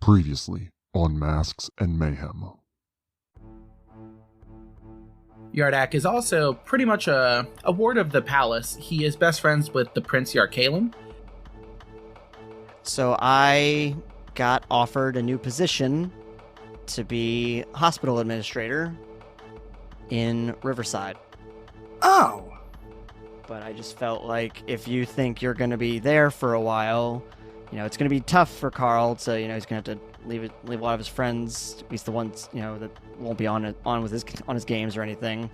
Previously on Masks and Mayhem. Yardak is also pretty much a ward of the palace. He is best friends with the Prince Yarkalen. So I got offered a new position to be hospital administrator in Riverside. Oh. But I just felt like if you think you're going to be there for a while, it's going to be tough for Carl to, he's going to have to leave a lot of his friends, at least the ones, that won't be on with his games or anything.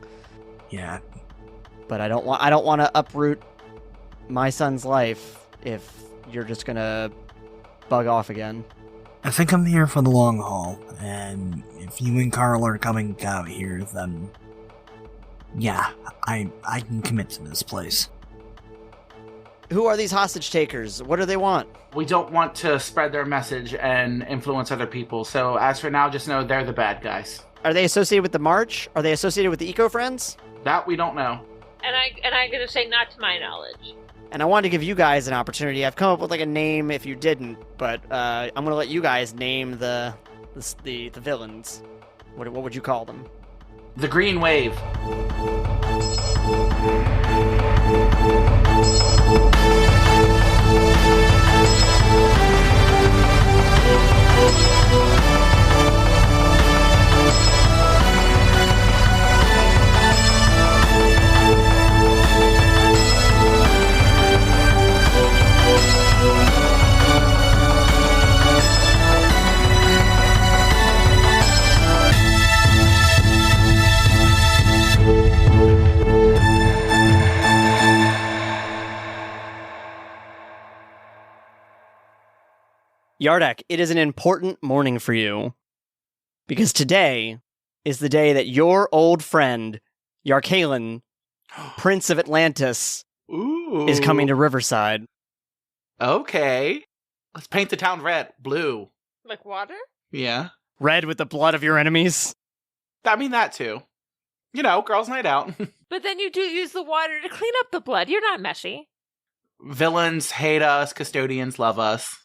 Yeah. But I don't want to uproot my son's life if you're just going to bug off again. I think I'm here for the long haul, and if you and Carl are coming out here, then yeah, I can commit to this place. Who are these hostage takers? What do they want? We don't want to spread their message and influence other people, so as for now, just know they're the bad guys. Are they associated with the March? Are they associated with the Eco-Friends? That we don't know. And I'm going to say not to my knowledge. And I wanted to give you guys an opportunity. I've come up with a name if you didn't, but I'm going to let you guys name the villains. What would you call them? The Green Wave. Yardak, it is an important morning for you, because today is the day that your old friend, Yarkalen, Prince of Atlantis, is coming to Riverside. Okay. Let's paint the town red. Blue. Like water? Yeah. Red with the blood of your enemies? I mean, that too. Girls' night out. But then you do use the water to clean up the blood. You're not messy. Villains hate us. Custodians love us.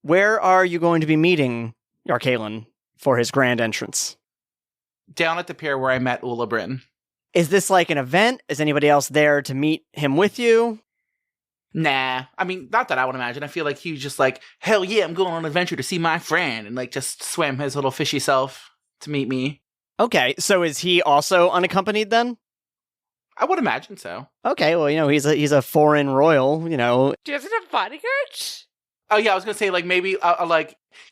Where are you going to be meeting Yarkalen for his grand entrance? Down at the pier where I met Ulabrin. Is this like an event? Is anybody else there to meet him with you? Nah. I mean, not that I would imagine. I feel like he was just like, hell yeah, I'm going on an adventure to see my friend. And just swam his little fishy self to meet me. Okay, so is he also unaccompanied then? I would imagine so. Okay, well, he's a foreign royal, Does it have bodyguards? Oh yeah, I was gonna say maybe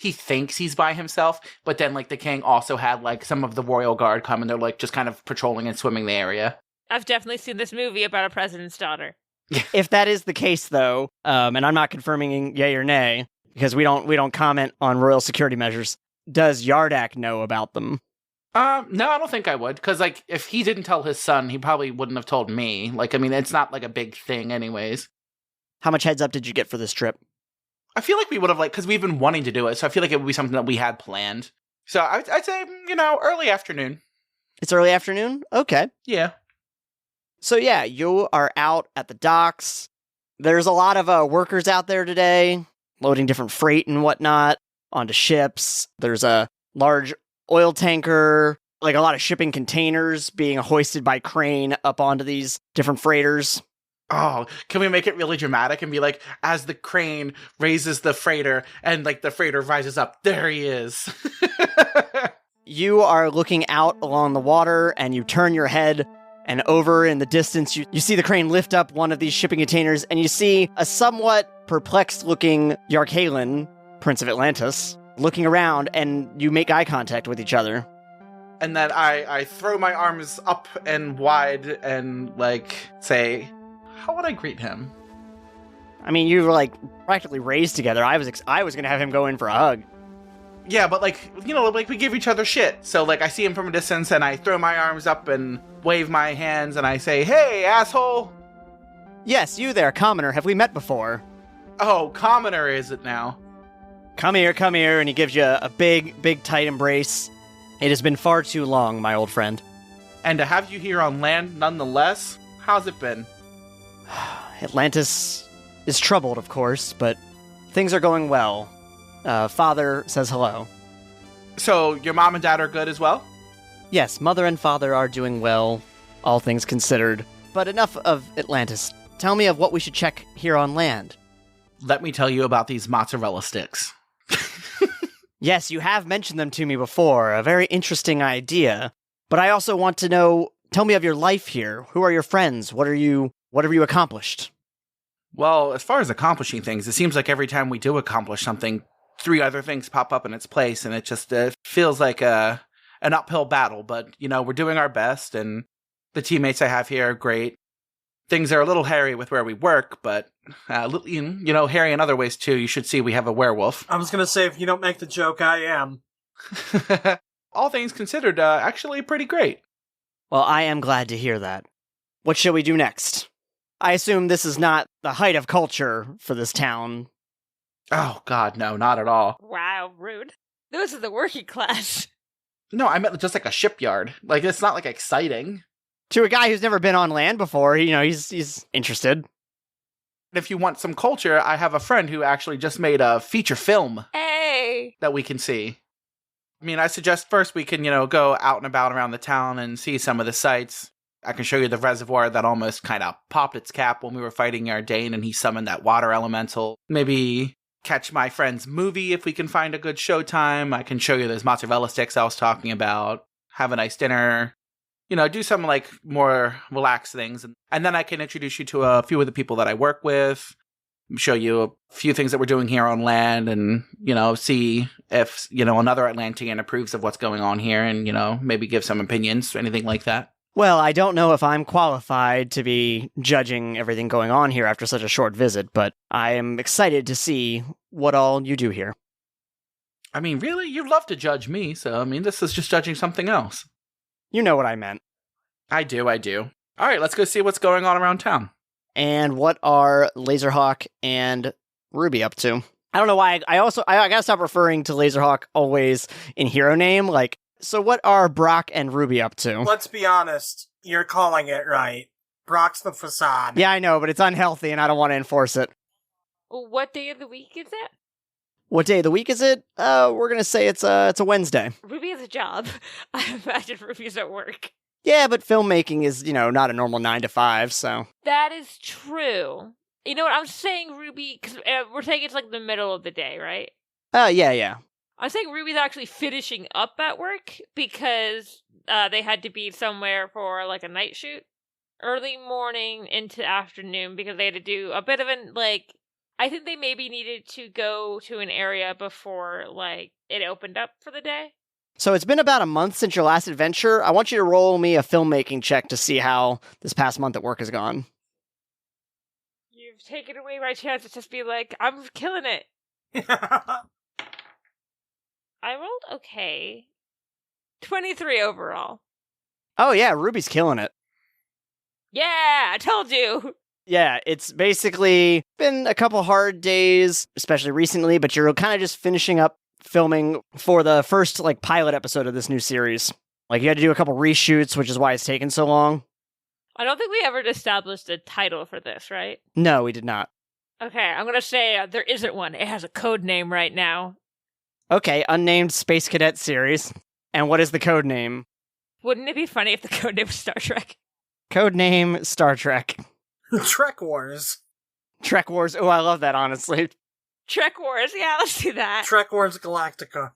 he thinks he's by himself, but then the king also had some of the royal guard come and they're just kind of patrolling and swimming the area. I've definitely seen this movie about a president's daughter. If that is the case, though, and I'm not confirming yay or nay because we don't comment on royal security measures, does Yardak know about them? No, I don't think I would, because if he didn't tell his son, he probably wouldn't have told me. It's not a big thing, anyways. How much heads up did you get for this trip? I feel like we would have, because we've been wanting to do it, so I feel like it would be something that we had planned. So I'd say, early afternoon. It's early afternoon? Okay. Yeah. So yeah, you are out at the docks. There's a lot of workers out there today, loading different freight and whatnot onto ships. There's a large oil tanker, a lot of shipping containers being hoisted by crane up onto these different freighters. Oh, can we make it really dramatic and be as the crane raises the freighter and the freighter rises up, there he is. You are looking out along the water and you turn your head and over in the distance, you see the crane lift up one of these shipping containers and you see a somewhat perplexed looking Yarkalen, Prince of Atlantis, looking around and you make eye contact with each other. And then I throw my arms up and wide and say, how would I greet him? I mean, you were practically raised together. I was going to have him go in for a hug. Yeah, but we give each other shit. So I see him from a distance and I throw my arms up and wave my hands and I say, hey, asshole. Yes, you there, commoner. Have we met before? Oh, commoner is it now? Come here, and he gives you a big, tight embrace. It has been far too long, my old friend. And to have you here on land nonetheless, how's it been? Atlantis is troubled, of course, but things are going well. Father says hello. So your mom and dad are good as well? Yes, mother and father are doing well, all things considered. But enough of Atlantis. Tell me of what we should check here on land. Let me tell you about these mozzarella sticks. Yes, you have mentioned them to me before. A very interesting idea. But I also want to know, tell me of your life here. Who are your friends? What have you accomplished? Well, as far as accomplishing things, it seems like every time we do accomplish something, 3 other things pop up in its place, and it just feels like an uphill battle. But, we're doing our best, and the teammates I have here are great. Things are a little hairy with where we work, but, hairy in other ways, too. You should see we have a werewolf. I was going to say, if you don't make the joke, I am. All things considered, actually pretty great. Well, I am glad to hear that. What shall we do next? I assume this is not the height of culture for this town. Oh, God, no, not at all. Wow, rude. Those are the working class. No, I meant just like a shipyard. Like, it's not, exciting. To a guy who's never been on land before, he's interested. If you want some culture, I have a friend who actually just made a feature film Hey! that we can see. I mean, I suggest first we can, go out and about around the town and see some of the sights. I can show you the reservoir that almost kind of popped its cap when we were fighting Yardak and he summoned that water elemental. Maybe catch my friend's movie if we can find a good showtime. I can show you those mozzarella sticks I was talking about. Have a nice dinner. Do some more relaxed things. And then I can introduce you to a few of the people that I work with, show you a few things that we're doing here on land and, see if, another Atlantean approves of what's going on here and, maybe give some opinions or anything like that. Well, I don't know if I'm qualified to be judging everything going on here after such a short visit, but I am excited to see what all you do here. I mean, really? You'd love to judge me, so, this is just judging something else. You know what I meant. I do. All right, let's go see what's going on around town. And what are Lazerhawk and Ruby up to? I don't know why. I gotta stop referring to Lazerhawk always in hero name. So what are Brock and Ruby up to? Let's be honest. You're calling it right. Brock's the facade. Yeah, I know, but it's unhealthy and I don't want to enforce it. What day of the week is it? What day of the week is it? We're gonna say it's a Wednesday. Ruby has a job. I imagine Ruby's at work. Yeah, but filmmaking is, not a normal 9 to 5, so. That is true. You know what? I'm saying Ruby, because we're saying it's the middle of the day, right? Yeah. I'm saying Ruby's actually finishing up at work because they had to be somewhere for a night shoot. Early morning into afternoon because they had to do a bit of I think they maybe needed to go to an area before it opened up for the day. So it's been about a month since your last adventure. I want you to roll me a filmmaking check to see how this past month at work has gone. You've taken away my chance to just be I'm killing it. I rolled okay. 23 overall. Oh yeah, Ruby's killing it. Yeah, I told you. Yeah, it's basically been a couple hard days, especially recently, but you're kind of just finishing up filming for the first pilot episode of this new series. You had to do a couple reshoots, which is why it's taken so long. I don't think we ever established a title for this, right? No, we did not. Okay, I'm gonna say there isn't one. It has a code name right now. Okay, unnamed Space Cadet series. And what is the code name? Wouldn't it be funny if the code name was Star Trek? Code name Star Trek. Trek Wars. Trek Wars. Oh, I love that, honestly. Trek Wars, yeah, let's do that. Trek Wars Galactica.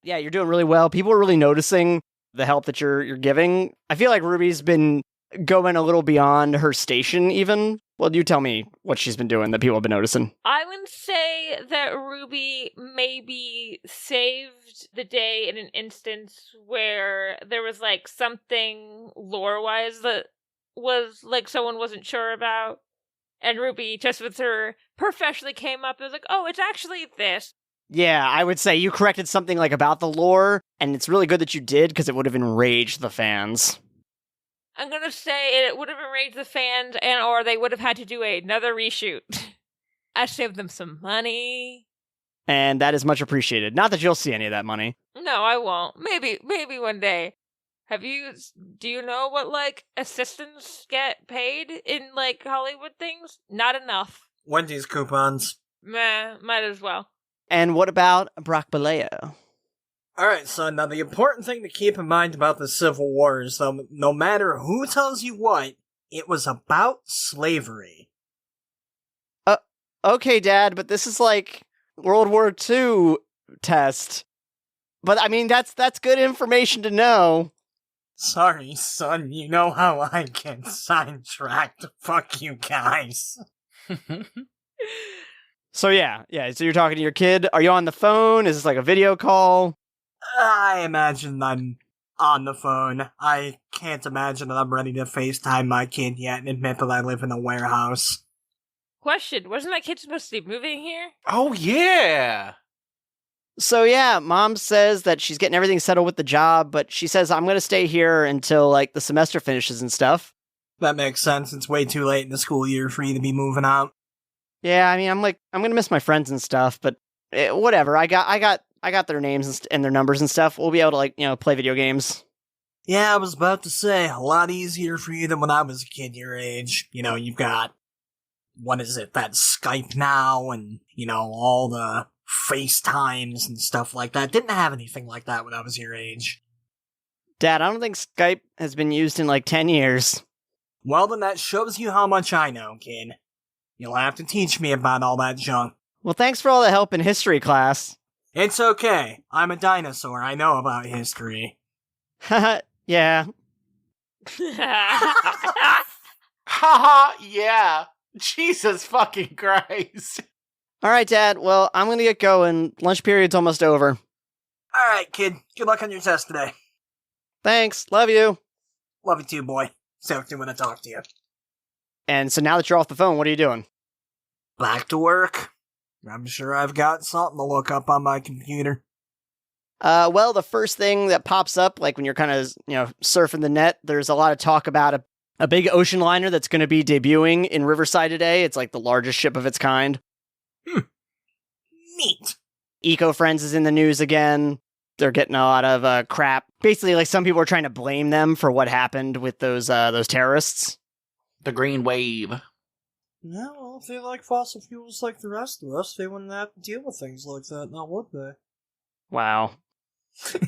Yeah, you're doing really well. People are really noticing the help that you're giving. I feel like Ruby's been going a little beyond her station, even. Well, you tell me what she's been doing that people have been noticing. I would say that Ruby maybe saved the day in an instance where there was something lore-wise that was someone wasn't sure about. And Ruby, just with her professionally came up and was oh, it's actually this. Yeah, I would say you corrected something about the lore, and it's really good that you did, because it would have enraged the fans. I'm gonna say it would have enraged the fans, or they would have had to do another reshoot. I saved them some money. And that is much appreciated. Not that you'll see any of that money. No, I won't. Maybe one day. Do you know what, assistants get paid in, Hollywood things? Not enough. Wendy's coupons. Meh, might as well. And what about Bollea? Alright, son, now the important thing to keep in mind about the Civil War is, no matter who tells you what, it was about slavery. Okay, Dad, but this is like World War II test. But I mean, that's good information to know. Sorry, son, you know how I get sidetracked. Fuck you guys. So yeah, so you're talking to your kid. Are you on the phone? Is this like a video call? I imagine I'm on the phone. I can't imagine that I'm ready to FaceTime my kid yet and admit that I live in a warehouse. Question, wasn't that kid supposed to be moving here? Oh, yeah. So yeah, Mom says that she's getting everything settled with the job, but she says, I'm going to stay here until like the semester finishes and stuff. That makes sense. It's way too late in the school year for you to be moving out. Yeah, I mean, I'm going to miss my friends and stuff, but whatever. I got their names and their numbers and stuff. We'll be able to like, play video games. Yeah, I was about to say, a lot easier for you than when I was a kid your age. You've got, what is it, that Skype now and, all the FaceTimes and stuff like that. Didn't have anything like that when I was your age. Dad, I don't think Skype has been used in like 10 years. Well, then that shows you how much I know, kid. You'll have to teach me about all that junk. Well, thanks for all the help in history class. It's okay. I'm a dinosaur. I know about history. Haha, yeah. Haha, yeah. Jesus fucking Christ. All right, Dad. Well, I'm going to get going. Lunch period's almost over. Alright, kid. Good luck on your test today. Thanks. Love you. Love you too, boy. So when I talk to you. And so now that you're off the phone, what are you doing? Back to work. I'm sure I've got something to look up on my computer. Well, the first thing that pops up, like when you're kind of, surfing the net, there's a lot of talk about a big ocean liner that's going to be debuting in Riverside today. It's like the largest ship of its kind. Neat. Eco-Friends is in the news again. They're getting a lot of crap. Basically, like some people are trying to blame them for what happened with those terrorists. The Green Wave. Yeah, well, if they like fossil fuels like the rest of us, they wouldn't have to deal with things like that, now would they? Wow. Is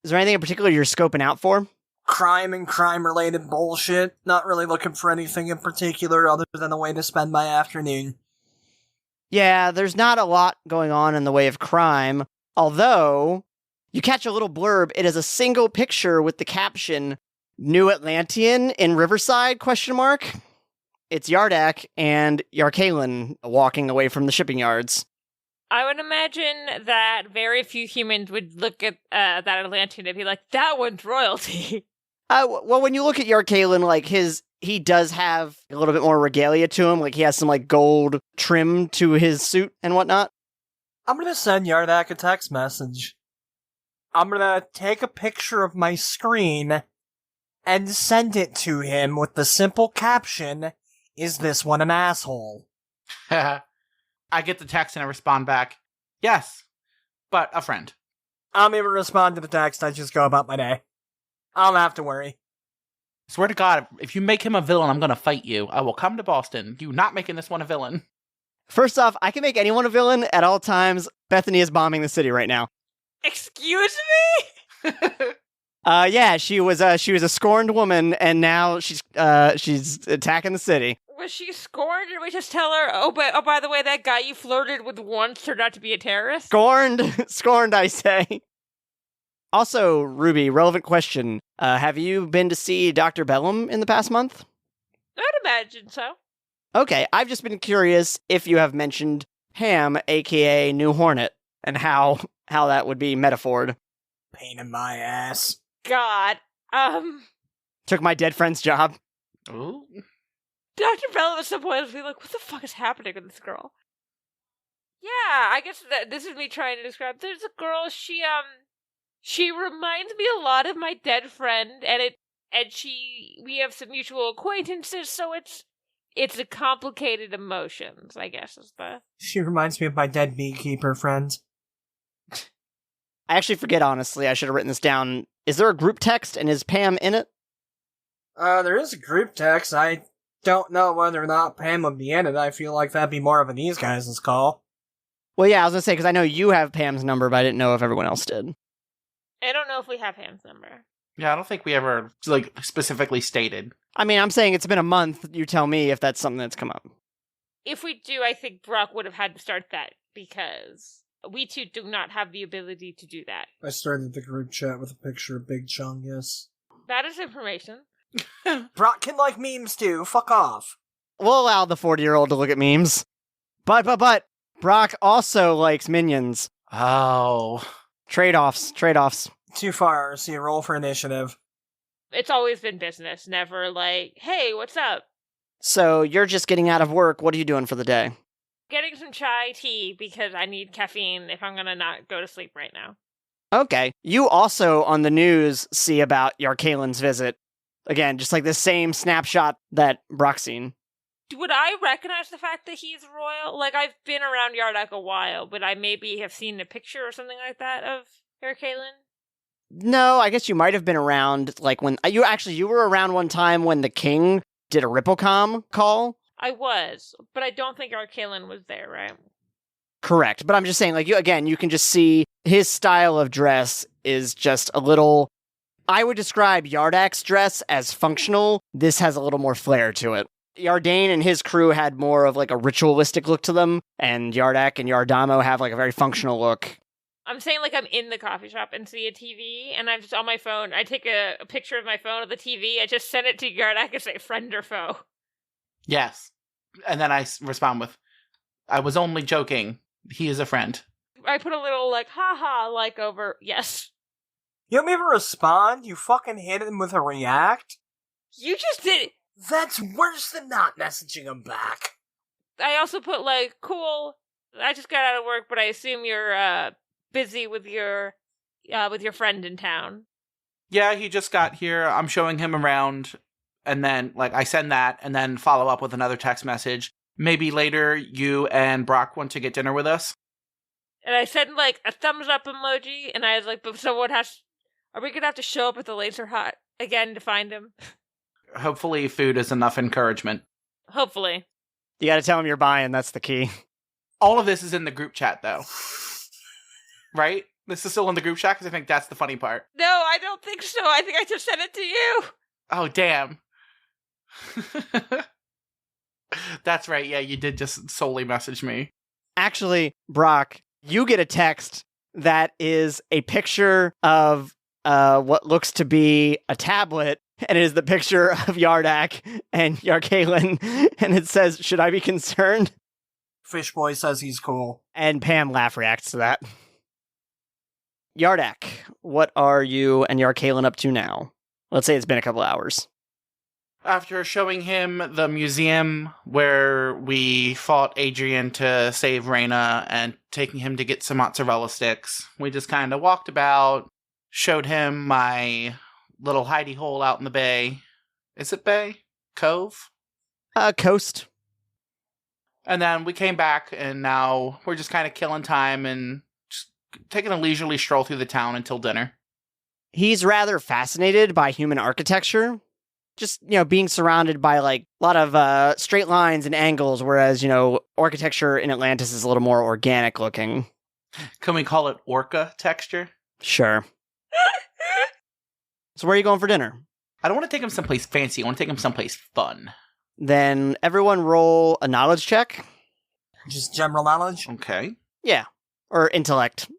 there anything in particular you're scoping out for? Crime and crime-related bullshit. Not really looking for anything in particular other than a way to spend my afternoon. Yeah, there's not a lot going on in the way of crime, although you catch a little blurb. It is a single picture with the caption, New Atlantean in Riverside, ? It's Yardak and Yarkalen walking away from the shipping yards. I would imagine that very few humans would look at that Atlantean and be like, that one's royalty. Well, when you look at Yarkalen, like he does have a little bit more regalia to him. Like he has some like gold trim to his suit and whatnot. I'm gonna send Yardak a text message. I'm gonna take a picture of my screen and send it to him with the simple caption, "Is this one an asshole?" I get the text and I respond back, yes, but a friend. I'll never respond to the text, I just go about my day. I don't have to worry. Swear to God, if you make him a villain, I'm gonna fight you. I will come to Boston. You not making this one a villain. First off, I can make anyone a villain at all times. Bethany is bombing the city right now. Excuse me? Yeah, she was a scorned woman, and now she's attacking the city. Was she scorned? Did we just tell her, oh, by the way, that guy you flirted with once turned out to be a terrorist? Scorned, I say. Also, Ruby, relevant question. Have you been to see Dr. Bellum in the past month? I'd imagine so. Okay, I've just been curious if you have mentioned Ham, aka New Hornet, and how that would be metaphored. Pain in my ass. God, Took my dead friend's job. Ooh. Dr. Bellum at some point was like, what the fuck is happening with this girl? Yeah, I guess that this is me trying to describe. There's a girl, she reminds me a lot of my dead friend, and we have some mutual acquaintances, so it's a complicated emotions, I guess is the... She reminds me of my dead beekeeper friend. I actually forget, honestly. I should have written this down. Is there a group text, and is Pam in it? There is a group text. I don't know whether or not Pam would be in it. I feel like that'd be more of a these guys' call. Well, yeah, I was going to say, because I know you have Pam's number, but I didn't know if everyone else did. I don't know if we have Ham's number. Yeah, I don't think we ever, like, specifically stated. I mean, I'm saying it's been a month. You tell me if that's something that's come up. If we do, I think Brock would have had to start that because we two do not have the ability to do that. I started the group chat with a picture of Big Chungus. That is information. Brock can like memes too. Fuck off. We'll allow the 40-year-old to look at memes. But, Brock also likes minions. Oh. Trade-offs. Too far, so you roll for initiative. It's always been business, never like, hey, what's up? So you're just getting out of work. What are you doing for the day? Getting some chai tea because I need caffeine if I'm going to not go to sleep right now. Okay. You also, on the news, see about Yarkalen's visit. Again, just like the same snapshot that Brock's seen. Would I recognize the fact that he's royal? Like, I've been around Yardak a while, but I maybe have seen a picture or something like that of Yarkalen. No, I guess you might have been around, like, when... You were around one time when the king did a Ripplecom call. I was, but I don't think Yarkalen was there, right? Correct, but I'm just saying, like, you can just see his style of dress is just a little... I would describe Yardak's dress as functional. This has a little more flair to it. Yardane and his crew had more of, like, a ritualistic look to them, and Yardak and Yardamo have, like, a very functional look. I'm saying, like, I'm in the coffee shop and see a TV, and I'm just on my phone. I take a picture of my phone of the TV, I just send it to Yardak and say, friend or foe. Yes. And then I respond with, I was only joking. He is a friend. I put a little, like, haha, like, over, yes. You don't even respond? You fucking hit him with a react? You just did it. That's worse than not messaging him back. I also put, like, cool, I just got out of work, but I assume you're, busy with your friend in town. Yeah, he just got here. I'm showing him around. And then, like, I send that and then follow up with another text message. Maybe later you and Brock want to get dinner with us. And I send, like, a thumbs up emoji, and I was like, but someone are we gonna have to show up at the Lazerhawk again to find him? Hopefully food is enough encouragement. Hopefully. You gotta tell him you're buying, that's the key. All of this is in the group chat, though. Right? This is still in the group chat, because I think that's the funny part. No, I don't think so. I think I just sent it to you. Oh, damn. That's right, yeah, you did just solely message me. Actually, Brock, you get a text that is a picture of what looks to be a tablet, and it is the picture of Yardak and Yarkalen, and it says, should I be concerned? Fishboy says he's cool. And Pam reacts to that. Yardak, what are you and Yarkalen up to now? Let's say it's been a couple hours. After showing him the museum where we fought Adrian to save Reyna and taking him to get some mozzarella sticks, we just kind of walked about, showed him my little hidey hole out in the bay. Is it bay? Cove? Coast. And then we came back, and now we're just kind of killing time and just taking a leisurely stroll through the town until dinner. He's rather fascinated by human architecture. Just, being surrounded by, like, a lot of straight lines and angles, whereas, architecture in Atlantis is a little more organic looking. Can we call it orca texture? Sure. So where are you going for dinner? I don't want to take him someplace fancy. I want to take him someplace fun. Then everyone roll a knowledge check. Just general knowledge? Okay. Yeah. Or intellect.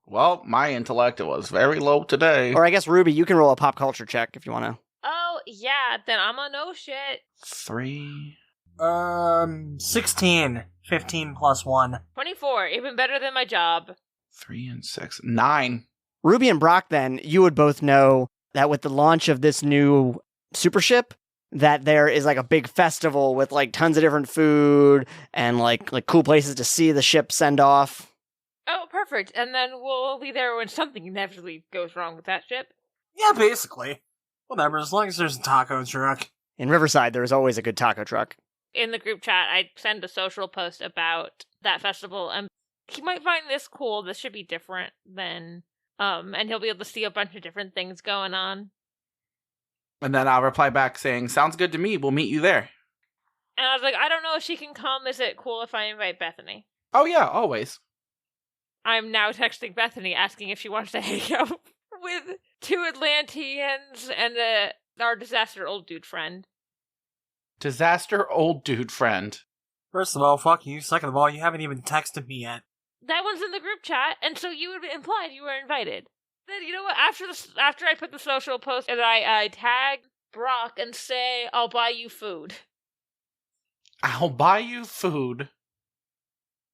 Well, my intellect was very low today. Or I guess, Ruby, you can roll a pop culture check if you want to. Oh, yeah, then I'm a no shit. 3. 16. 15 plus 1. 24, even better than my job. 3 and 6. 9. Ruby and Brock, then, you would both know that with the launch of this new super ship, that there is, like, a big festival with, like, tons of different food and, like cool places to see the ship send off. Oh, perfect. And then we'll be there when something inevitably goes wrong with that ship. Yeah, basically. Whatever, as long as there's a taco truck. In Riverside, there is always a good taco truck. In the group chat, I send a social post about that festival, and he might find this cool. This should be different than, and he'll be able to see a bunch of different things going on. And then I'll reply back saying, sounds good to me. We'll meet you there. And I was like, I don't know if she can come. Is it cool if I invite Bethany? Oh, yeah, always. I'm now texting Bethany asking if she wants to hang out with 2 Atlanteans and our disaster old dude friend. Disaster old dude friend. First of all, fuck you. Second of all, you haven't even texted me yet. That one's in the group chat, and so you would implied you were invited. Then, you know what? After I put the social post, and I tag Brock and say, I'll buy you food. I'll buy you food.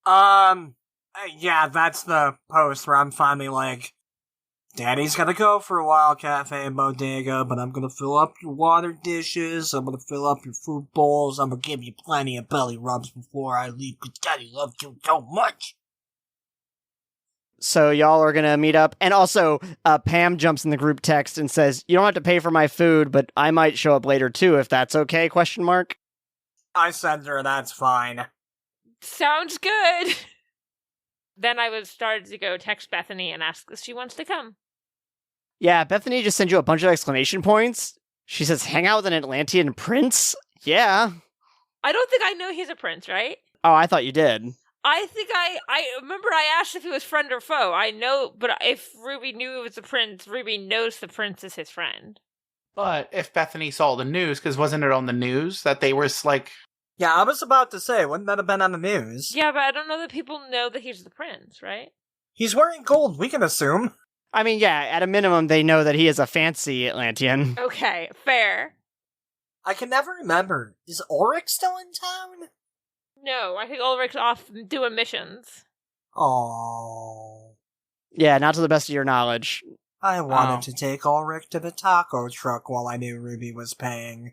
Yeah, that's the post where I'm finally like, Daddy's gonna go for a while, Cafe and Bodega, but I'm gonna fill up your water dishes, I'm gonna fill up your food bowls, I'm gonna give you plenty of belly rubs before I leave, because Daddy loves you so much. So y'all are gonna meet up, and also Pam jumps in the group text and says, "You don't have to pay for my food, but I might show up later too, if that's okay?" ? I said to her, that's fine. Sounds good. Then I was started to go text Bethany and ask if she wants to come. Yeah, Bethany just sent you a bunch of exclamation points. She says, "Hang out with an Atlantean prince?" Yeah. I don't think I know he's a prince, right? Oh, I thought you did. I think I remember I asked if he was friend or foe. I know, but if Ruby knew it was a prince, Ruby knows the prince is his friend. But if Bethany saw the news, because wasn't it on the news that they were like... Yeah, I was about to say, wouldn't that have been on the news? Yeah, but I don't know that people know that he's the prince, right? He's wearing gold, we can assume. I mean, yeah, at a minimum, they know that he is a fancy Atlantean. Okay, fair. I can never remember. Is Ulrich still in town? No, I think Ulrich's off doing missions. Oh. Yeah, not to the best of your knowledge. I wanted to take Ulrich to the taco truck while I knew Ruby was paying.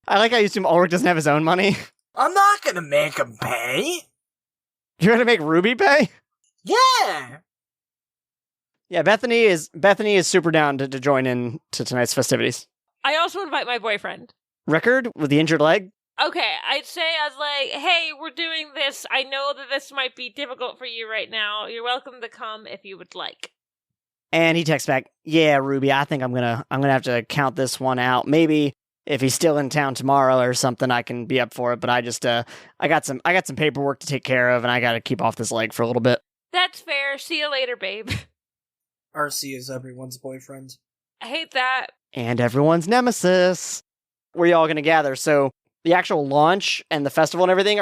I like how you assume Ulrich doesn't have his own money. I'm not gonna make him pay! You're gonna make Ruby pay? Yeah! Yeah, Bethany is super down to join in to tonight's festivities. I also invite my boyfriend. Rickard with the injured leg? Okay, I'd say I was like, hey, we're doing this. I know that this might be difficult for you right now. You're welcome to come if you would like. And he texts back, "Yeah, Ruby, I think I'm gonna have to count this one out. Maybe if he's still in town tomorrow or something, I can be up for it. But I just I got some paperwork to take care of, and I gotta keep off this leg for a little bit." That's fair. See you later, babe. RC is everyone's boyfriend. I hate that. And everyone's nemesis. Where y'all gonna gather? So the actual launch and the festival and everything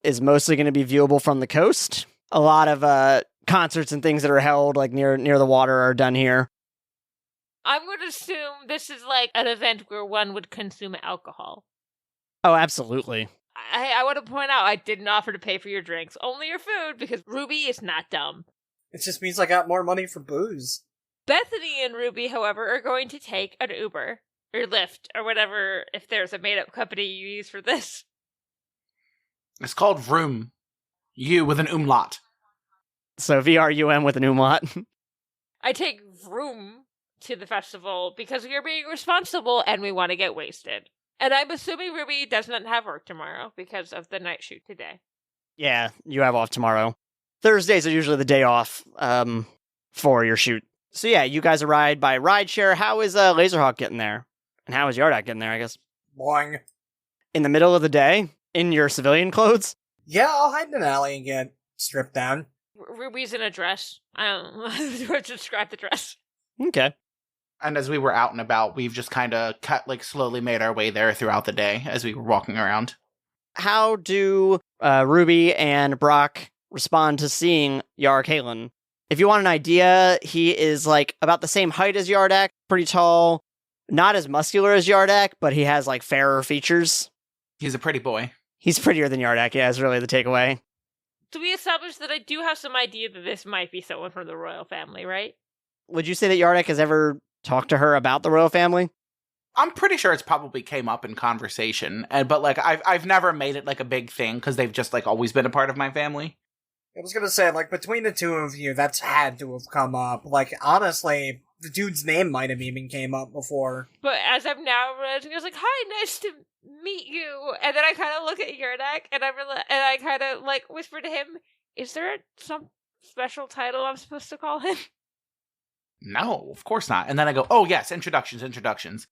is mostly gonna be viewable from the coast. A lot of concerts and things that are held like near the water are done here. I'm going to assume this is like an event where one would consume alcohol. Oh, absolutely. I want to point out, I didn't offer to pay for your drinks, only your food, because Ruby is not dumb. It just means I got more money for booze. Bethany and Ruby, however, are going to take an Uber, or Lyft, or whatever, if there's a made-up company you use for this. It's called Vroom. You with an umlaut. So VRUM with an umlaut. I take Vroom to the festival because we are being responsible and we want to get wasted. And I'm assuming Ruby doesn't have work tomorrow because of the night shoot today. Yeah, you have off tomorrow. Thursdays are usually the day off for your shoot. So yeah, you guys arrived by rideshare. How is Lazerhawk getting there? And how is Yardak getting there, I guess? Boing. In the middle of the day? In your civilian clothes? Yeah, I'll hide in an alley and get stripped down. Ruby's in a dress. I don't know how to describe the dress. Okay. And as we were out and about, we've just kind of slowly made our way there throughout the day as we were walking around. How do Ruby and Brock respond to seeing Yarkalen? If you want an idea, he is like about the same height as Yardak, pretty tall, not as muscular as Yardak, but he has like fairer features. He's a pretty boy. He's prettier than Yardak, yeah, is really the takeaway. So we established that I do have some idea that this might be someone from the royal family, right? Would you say that Yardak has ever talked to her about the royal family? I'm pretty sure it's probably came up in conversation, but like I've never made it like a big thing because they've just like always been a part of my family. I was gonna say, like, between the two of you, that's had to have come up. Like, honestly, the dude's name might have even came up before. But as I'm now realizing, I was like, "Hi, nice to meet you." And then I kind of look at Yardak, and I kind of like whisper to him, "Is there some special title I'm supposed to call him?" No, of course not. And then I go, "Oh yes, introductions.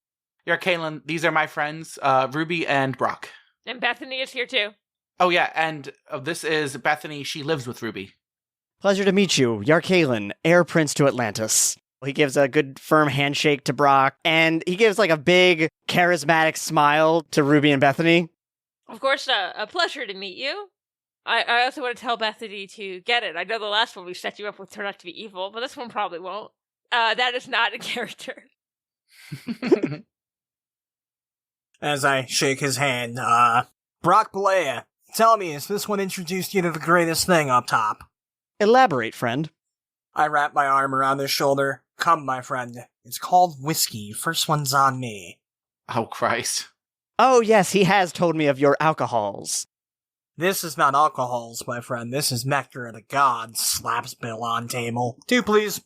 Yarkalen, these are my friends, Ruby and Brock. And Bethany is here too. Oh, yeah, and this is Bethany. She lives with Ruby. Pleasure to meet you, Yarkalen, heir prince to Atlantis. He gives a good firm handshake to Brock, and he gives like a big charismatic smile to Ruby and Bethany. Of course, a pleasure to meet you. I also want to tell Bethany to get it. I know the last one we set you up with turned out to be evil, but this one probably won't. That is not a character. As I shake his hand, Brock Bollea, tell me, has this one introduced you to the greatest thing up top? Elaborate, friend. I wrap my arm around his shoulder. Come, my friend. It's called whiskey. First one's on me. Oh, Christ. Oh, yes, he has told me of your alcohols. This is not alcohols, my friend. This is nectar of the gods. Slaps bill on table. 2, please.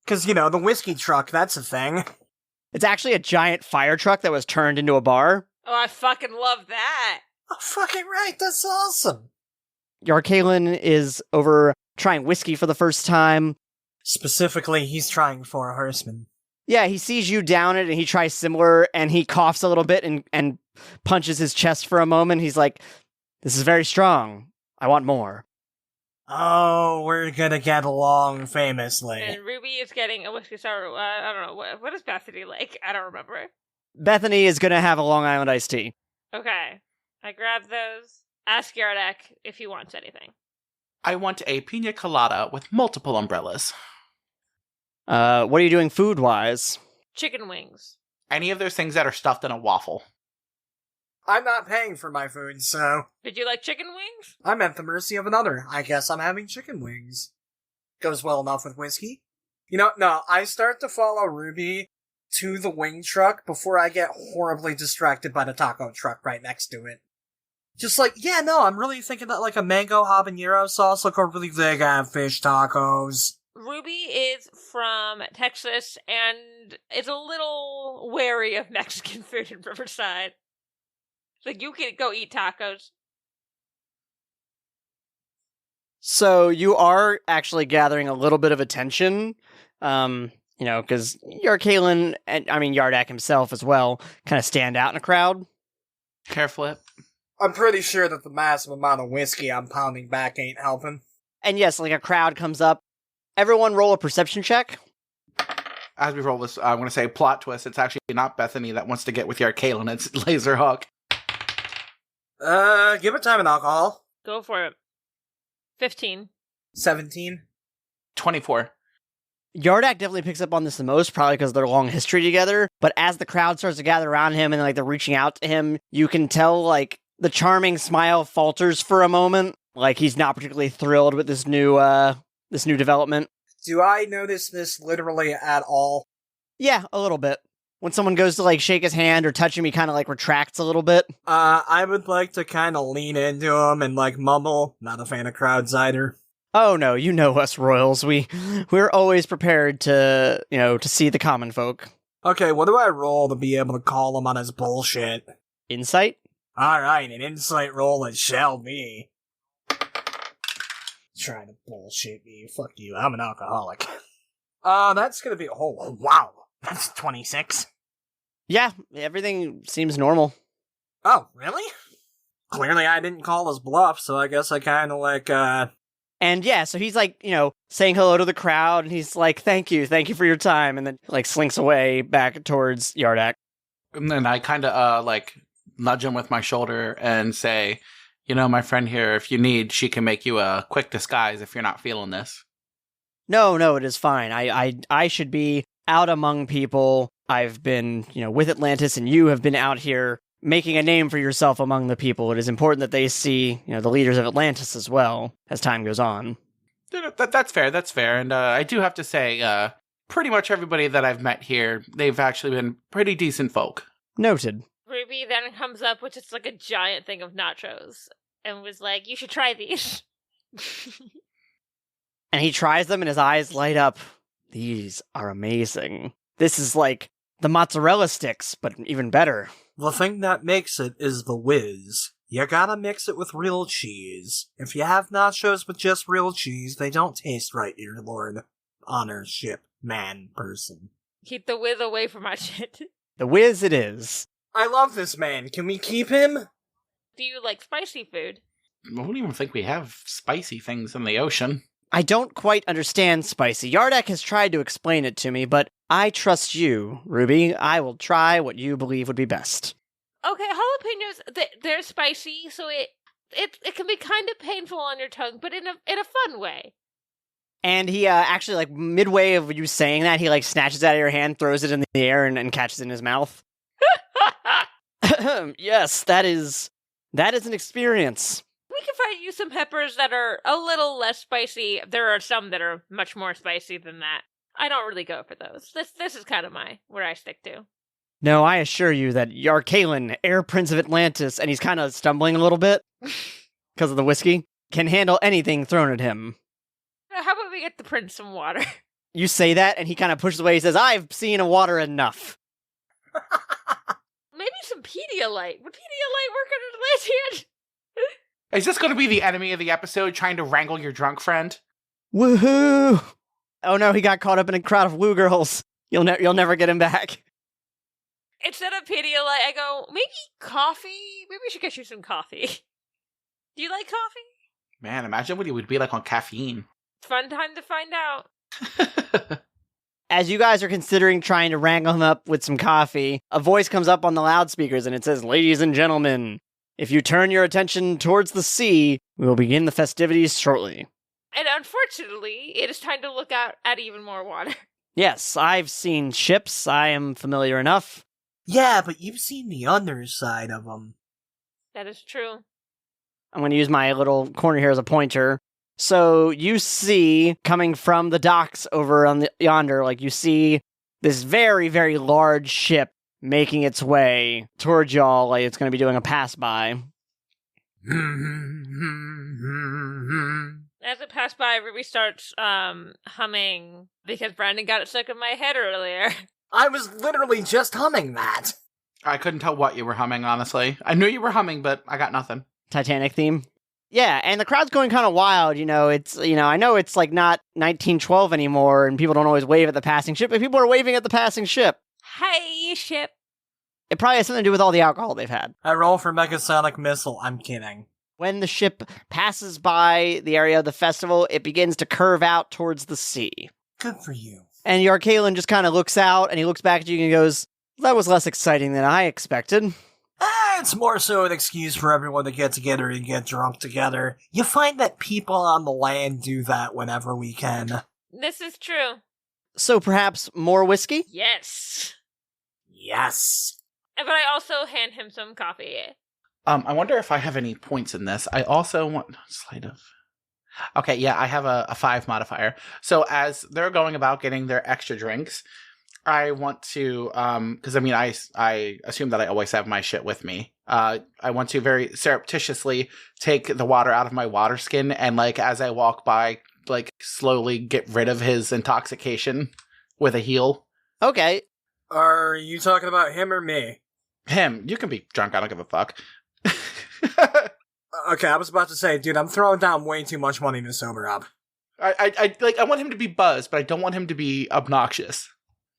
'Cause, the whiskey truck, that's a thing. It's actually a giant fire truck that was turned into a bar. Oh, I fucking love that. Oh, fucking right. That's awesome. Yarkalen is over trying whiskey for the first time. Specifically, he's trying for a horseman. Yeah, he sees you down it and he tries similar and he coughs a little bit and punches his chest for a moment. He's like, this is very strong. I want more. Oh, we're gonna get along famously. And Ruby is getting a whiskey sour. I don't know. What is Bethany like? I don't remember. Bethany is going to have a Long Island iced tea. Okay. I grab those. Ask Yardak if he wants anything. I want a pina colada with multiple umbrellas. What are you doing food-wise? Chicken wings. Any of those things that are stuffed in a waffle. I'm not paying for my food, so Did you like chicken wings? I'm at the mercy of another. I guess I'm having chicken wings. Goes well enough with whiskey. No, I start to follow Ruby to the wing truck before I get horribly distracted by the taco truck right next to it. Just I'm really thinking that like a mango habanero sauce look a really big fish tacos. Ruby is from Texas and is a little wary of Mexican food in Riverside. Like, you can go eat tacos. So you are actually gathering a little bit of attention, because Yarkalen, and Yardak himself as well, kind of stand out in a crowd. Hair flip. I'm pretty sure that the massive amount of whiskey I'm pounding back ain't helping. And yes, like a crowd comes up. Everyone roll a perception check. As we roll this, I'm going to say plot twist. It's actually not Bethany that wants to get with Yarkalen. It's Lazerhawk. Give it time and alcohol. Go for it. 15. 17. 24. Yardak definitely picks up on this the most, probably because of their long history together. But as the crowd starts to gather around him and like they're reaching out to him, you can tell like the charming smile falters for a moment. Like he's not particularly thrilled with this new development. Do I notice this literally at all? Yeah, a little bit. When someone goes to like shake his hand or touch him, he kind of like retracts a little bit. I would like to kind of lean into him and like mumble. Not a fan of crowds either. Oh no, you know us royals. We're always prepared to see the common folk. Okay, what do I roll to be able to call him on his bullshit? Insight? Alright, an insight roll it shall be. Trying to bullshit me. Fuck you, I'm an alcoholic. That's gonna be, oh wow, that's 26. Yeah, everything seems normal. Oh, really? Clearly I didn't call his bluff, so I guess I kinda like, And yeah, so he's like, saying hello to the crowd, and he's like, thank you for your time, and then like slinks away back towards Yardak. And then I kind of nudge him with my shoulder and say, my friend here, if you need, she can make you a quick disguise if you're not feeling this. No, it is fine. I should be out among people. I've been, with Atlantis, and you have been out here making a name for yourself among the people. It is important that they see, the leaders of Atlantis as well as time goes on. That's fair. And I do have to say, pretty much everybody that I've met here, they've actually been pretty decent folk. Noted. Ruby then comes up with just like a giant thing of nachos and was like, you should try these. And he tries them and his eyes light up. These are amazing. This is like the mozzarella sticks, but even better. The thing that makes it is the whiz. You gotta mix it with real cheese. If you have nachos with just real cheese, they don't taste right, your lord. Honorship man person. Keep the whiz away from my shit. The whiz it is. I love this man. Can we keep him? Do you like spicy food? I don't even think we have spicy things in the ocean. I don't quite understand spicy. Yardak has tried to explain it to me, but I trust you, Ruby. I will try what you believe would be best. Okay, jalapenos, they're spicy, so it can be kind of painful on your tongue, but in a fun way. And he actually, like, midway of you saying that, he, like, snatches it out of your hand, throws it in the air, and catches it in his mouth. Yes, that is an experience. We can find you some peppers that are a little less spicy. There are some that are much more spicy than that. I don't really go for those. This is kind of where I stick to. No, I assure you that Yarkalen, Air Prince of Atlantis, and he's kind of stumbling a little bit because of the whiskey, can handle anything thrown at him. How about we get the prince some water? You say that, and he kind of pushes away. He says, I've seen a water enough. Maybe some Pedialyte. Would Pedialyte work on Atlantis? Is this going to be the enemy of the episode, trying to wrangle your drunk friend? Woohoo! Oh no, he got caught up in a crowd of woo girls. You'll never get him back. Instead of Pedialyte, I go, maybe coffee? Maybe we should get you some coffee. Do you like coffee? Man, imagine what he would be like on caffeine. Fun time to find out. As you guys are considering trying to wrangle him up with some coffee, a voice comes up on the loudspeakers and it says, Ladies and gentlemen, if you turn your attention towards the sea, we will begin the festivities shortly. And unfortunately, it is time to look out at even more water. Yes, I've seen ships. I am familiar enough. Yeah, but you've seen the underside of them. That is true. I'm going to use my little corner here as a pointer. So you see, coming from the docks over on yonder, like you see this very, very large ship making its way towards y'all, like it's going to be doing a pass-by. As it passed by, Ruby starts humming because Brandon got it stuck in my head earlier. I was literally just humming that. I couldn't tell what you were humming, honestly. I knew you were humming, but I got nothing. Titanic theme. Yeah, and the crowd's going kind of wild, it's, I know it's like not 1912 anymore, and people don't always wave at the passing ship, but people are waving at the passing ship. Hey, ship. It probably has something to do with all the alcohol they've had. I roll for Megasonic Missile. I'm kidding. When the ship passes by the area of the festival, it begins to curve out towards the sea. Good for you. And Yarkalen just kind of looks out, and he looks back at you and goes, that was less exciting than I expected. It's more so an excuse for everyone to get together and get drunk together. You find that people on the land do that whenever we can. This is true. So perhaps more whiskey? Yes. Yes. But I also hand him some coffee. I wonder if I have any points in this. I also want sleight of... Okay, yeah, I have a 5 modifier. So as they're going about getting their extra drinks, I want to, because I assume that I always have my shit with me. I want to very surreptitiously take the water out of my water skin and, like, as I walk by, like, slowly get rid of his intoxication with a heel. Okay. Are you talking about him or me? Him. You can be drunk. I don't give a fuck. Okay, I was about to say, dude, I'm throwing down way too much money to sober up. I want him to be buzzed, but I don't want him to be obnoxious.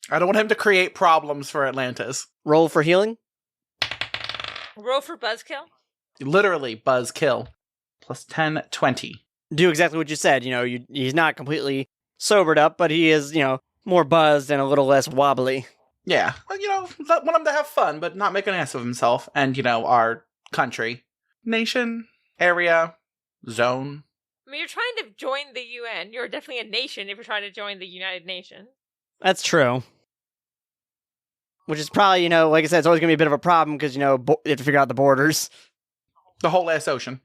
I don't want him to create problems for Atlantis. Roll for healing? Roll for buzzkill? Literally, buzz kill. Plus 10, 20. Do exactly what you said. He's not completely sobered up, but he is, more buzzed and a little less wobbly. Yeah. Well, want him to have fun, but not make an ass of himself. And, our country, nation, area, zone. I mean, you're trying to join the UN. You're definitely a nation if you're trying to join the United Nations. That's true. Which is probably, like I said, it's always going to be a bit of a problem because, you have to figure out the borders. The whole ass ocean.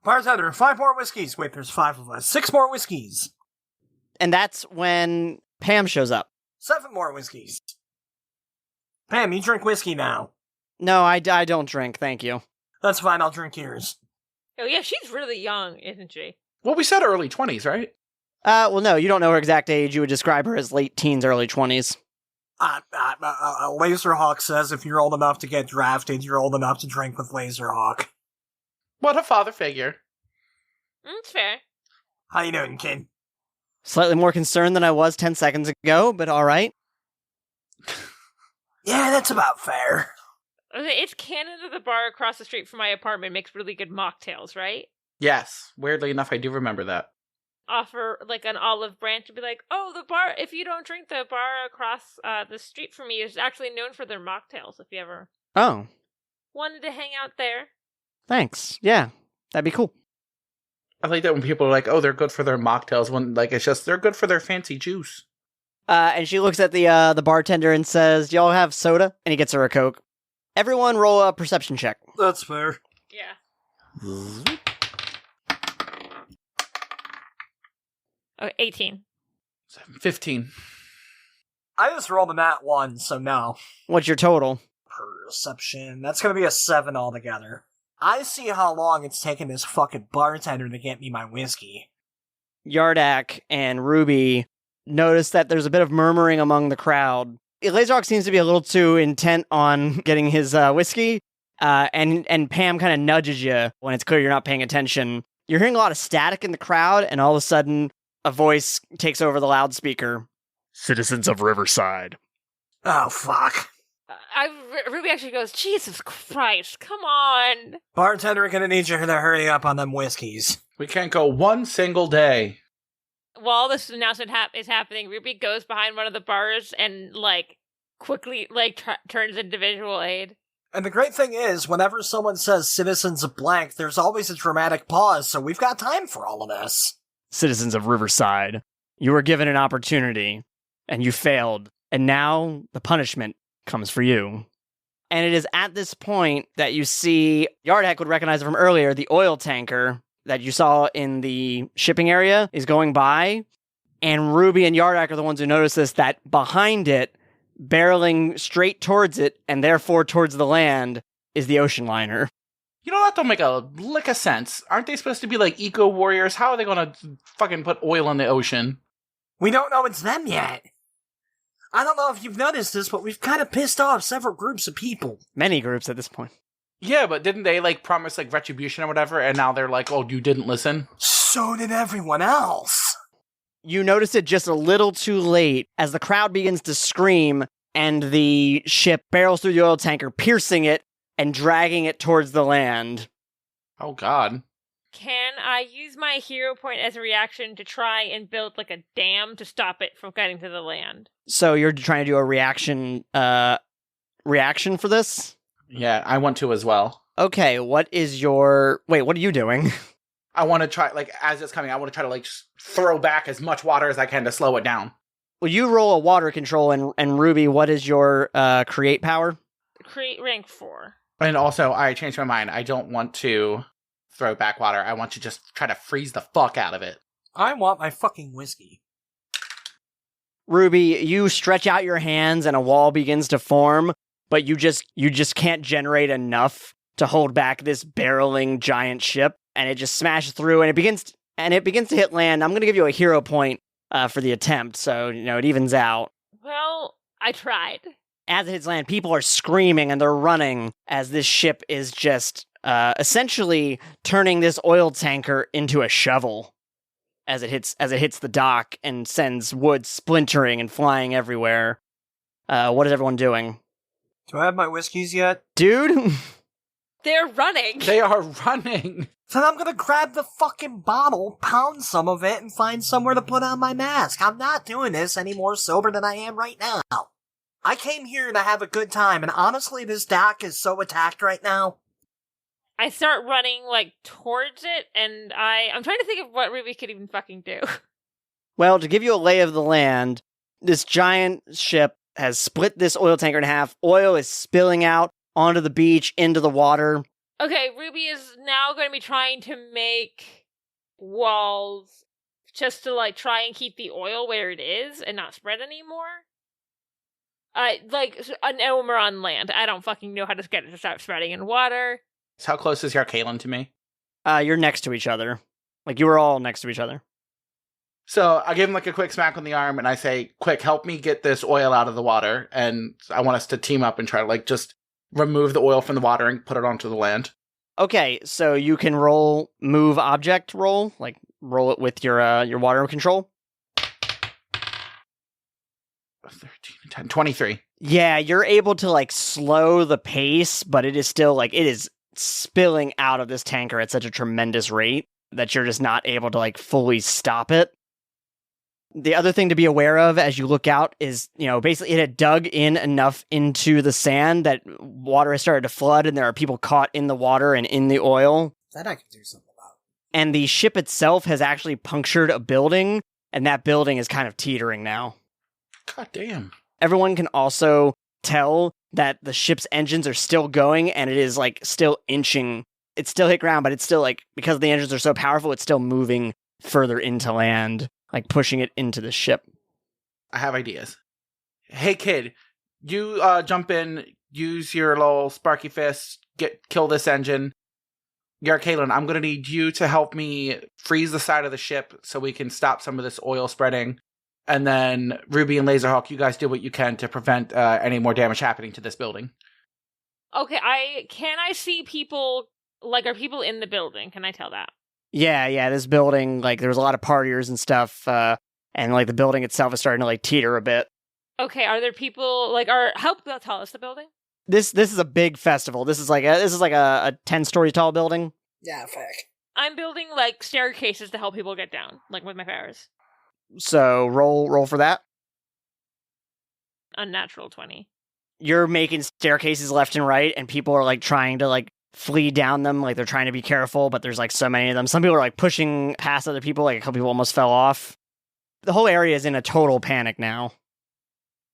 Bartender, 5 more whiskeys. Wait, there's 5 of us. 6 more whiskeys. And that's when Pam shows up. 7 more whiskeys. Pam, you drink whiskey now. No, I don't drink, thank you. That's fine, I'll drink yours. Oh yeah, she's really young, isn't she? Well, we said early 20s, right? Well, no, you don't know her exact age. You would describe her as late teens, early 20s. Lazerhawk says if you're old enough to get drafted, you're old enough to drink with Lazerhawk. What a father figure. It's fair. How you doing, kid? Slightly more concerned than I was 10 seconds ago, but all right. Yeah, that's about fair. It's canon that the bar across the street from my apartment makes really good mocktails, right? Yes. Weirdly enough, I do remember that. Offer like an olive branch and be like, oh, the bar, if you don't drink, the bar across the street from me is actually known for their mocktails, if you ever Oh, wanted to hang out there. thanks. Yeah, that'd be cool. I like that when people are like, oh, they're good for their mocktails, when like it's just they're good for their fancy juice. And she looks at the bartender and says, y'all have soda? And he gets her a Coke. Everyone roll a perception check. That's fair. Yeah. Oh, 18. 15. I just rolled a nat 1, so no. What's your total? Perception. That's gonna be a 7 altogether. I see how long it's taken this fucking bartender to get me my whiskey. Yardak and Ruby notice that there's a bit of murmuring among the crowd. Lazerhawk seems to be a little too intent on getting his whiskey, and Pam kind of nudges you when it's clear you're not paying attention. You're hearing a lot of static in the crowd, and all of a sudden, a voice takes over the loudspeaker. Citizens of Riverside. Oh, fuck. Ruby actually goes, Jesus Christ, come on. Bartender, gonna need you to hurry up on them whiskeys. We can't go one single day. While this announcement is happening, Ruby goes behind one of the bars and, like, quickly, like, turns into visual aid. And the great thing is, whenever someone says citizens of blank, there's always a dramatic pause, so we've got time for all of this. Citizens of Riverside, you were given an opportunity, and you failed, and now the punishment comes for you. And it is at this point that you see, Yardak would recognize it from earlier, the oil tanker that you saw in the shipping area is going by, and Ruby and Yardak are the ones who notice this, that behind it, barreling straight towards it, and therefore towards the land, is the ocean liner. You know, that don't make a lick of sense. Aren't they supposed to be like eco-warriors? How are they gonna fucking put oil in the ocean? We don't know it's them yet. I don't know if you've noticed this, but we've kind of pissed off several groups of people. Many groups at this point. Yeah, but didn't they, like, promise, like, retribution or whatever, and now they're like, oh, you didn't listen? So did everyone else. You notice it just a little too late as the crowd begins to scream and the ship barrels through the oil tanker, piercing it and dragging it towards the land. Oh, God. Can I use my hero point as a reaction to try and build, like, a dam to stop it from getting to the land? So you're trying to do a reaction for this? Yeah, I want to as well. Okay, what are you doing? I want to try, like, as it's coming, I want to try to, like, throw back as much water as I can to slow it down. Well, you roll a water control, and Ruby, what is your create power? Create rank 4. And also, I changed my mind. I don't want to throw back water. I want to just try to freeze the fuck out of it. I want my fucking whiskey. Ruby, you stretch out your hands and a wall begins to form, but you just can't generate enough to hold back this barreling giant ship, and it just smashes through, and it begins to hit land. I'm going to give you a hero point for the attempt, so it evens out. Well, I tried. As it hits land, people are screaming and they're running as this ship is just essentially turning this oil tanker into a shovel as it hits the dock and sends wood splintering and flying everywhere. What is everyone doing? Do I have my whiskeys yet? Dude? They're running. They are running. Then I'm gonna grab the fucking bottle, pound some of it, and find somewhere to put on my mask. I'm not doing this any more sober than I am right now. I came here to have a good time, and honestly, this dock is so attacked right now. I start running, like, towards it, and I'm trying to think of what Ruby could even fucking do. Well, to give you a lay of the land, this giant ship has split this oil tanker in half. Oil is spilling out onto the beach, into the water. Okay, Ruby is now going to be trying to make walls just to, like, try and keep the oil where it is and not spread anymore. I know when we're on land. I don't fucking know how to get it to stop spreading in water. So how close is Yarkalen to me? You're next to each other. Like, you were all next to each other. So I give him, like, a quick smack on the arm, and I say, quick, help me get this oil out of the water, and I want us to team up and try to, like, just remove the oil from the water and put it onto the land. Okay, so you can roll move object roll, like roll it with your water control. 13, 10, 23. Yeah, you're able to like slow the pace, but it is still like it is spilling out of this tanker at such a tremendous rate that you're just not able to like fully stop it. The other thing to be aware of as you look out is, basically it had dug in enough into the sand that water has started to flood and there are people caught in the water and in the oil. That I can do something about. And the ship itself has actually punctured a building, and that building is kind of teetering now. God damn. Everyone can also tell that the ship's engines are still going, and it is like still inching. It's still hit ground, but it's still like, because the engines are so powerful, it's still moving further into land, like pushing it into the ship. I have ideas. Hey, kid, you jump in, use your little sparky fist, kill this engine. Yarkalen, I'm going to need you to help me freeze the side of the ship so we can stop some of this oil spreading. And then Ruby and Lazerhawk, you guys do what you can to prevent any more damage happening to this building. Okay, can I see people, like, are people in the building? Can I tell that? Yeah, this building, like, there's a lot of partiers and stuff, and, like, the building itself is starting to, like, teeter a bit. Okay, are there people, like, how tall is the building? This is a big festival. This is like a 10-story tall building. Yeah, fact. I'm building, like, staircases to help people get down, like, with my powers. So, roll for that. Unnatural 20. You're making staircases left and right, and people are, like, trying to, like, flee down them. Like, they're trying to be careful, but there's, like, so many of them. Some people are, like, pushing past other people. Like, a couple people almost fell off. The whole area is in a total panic now.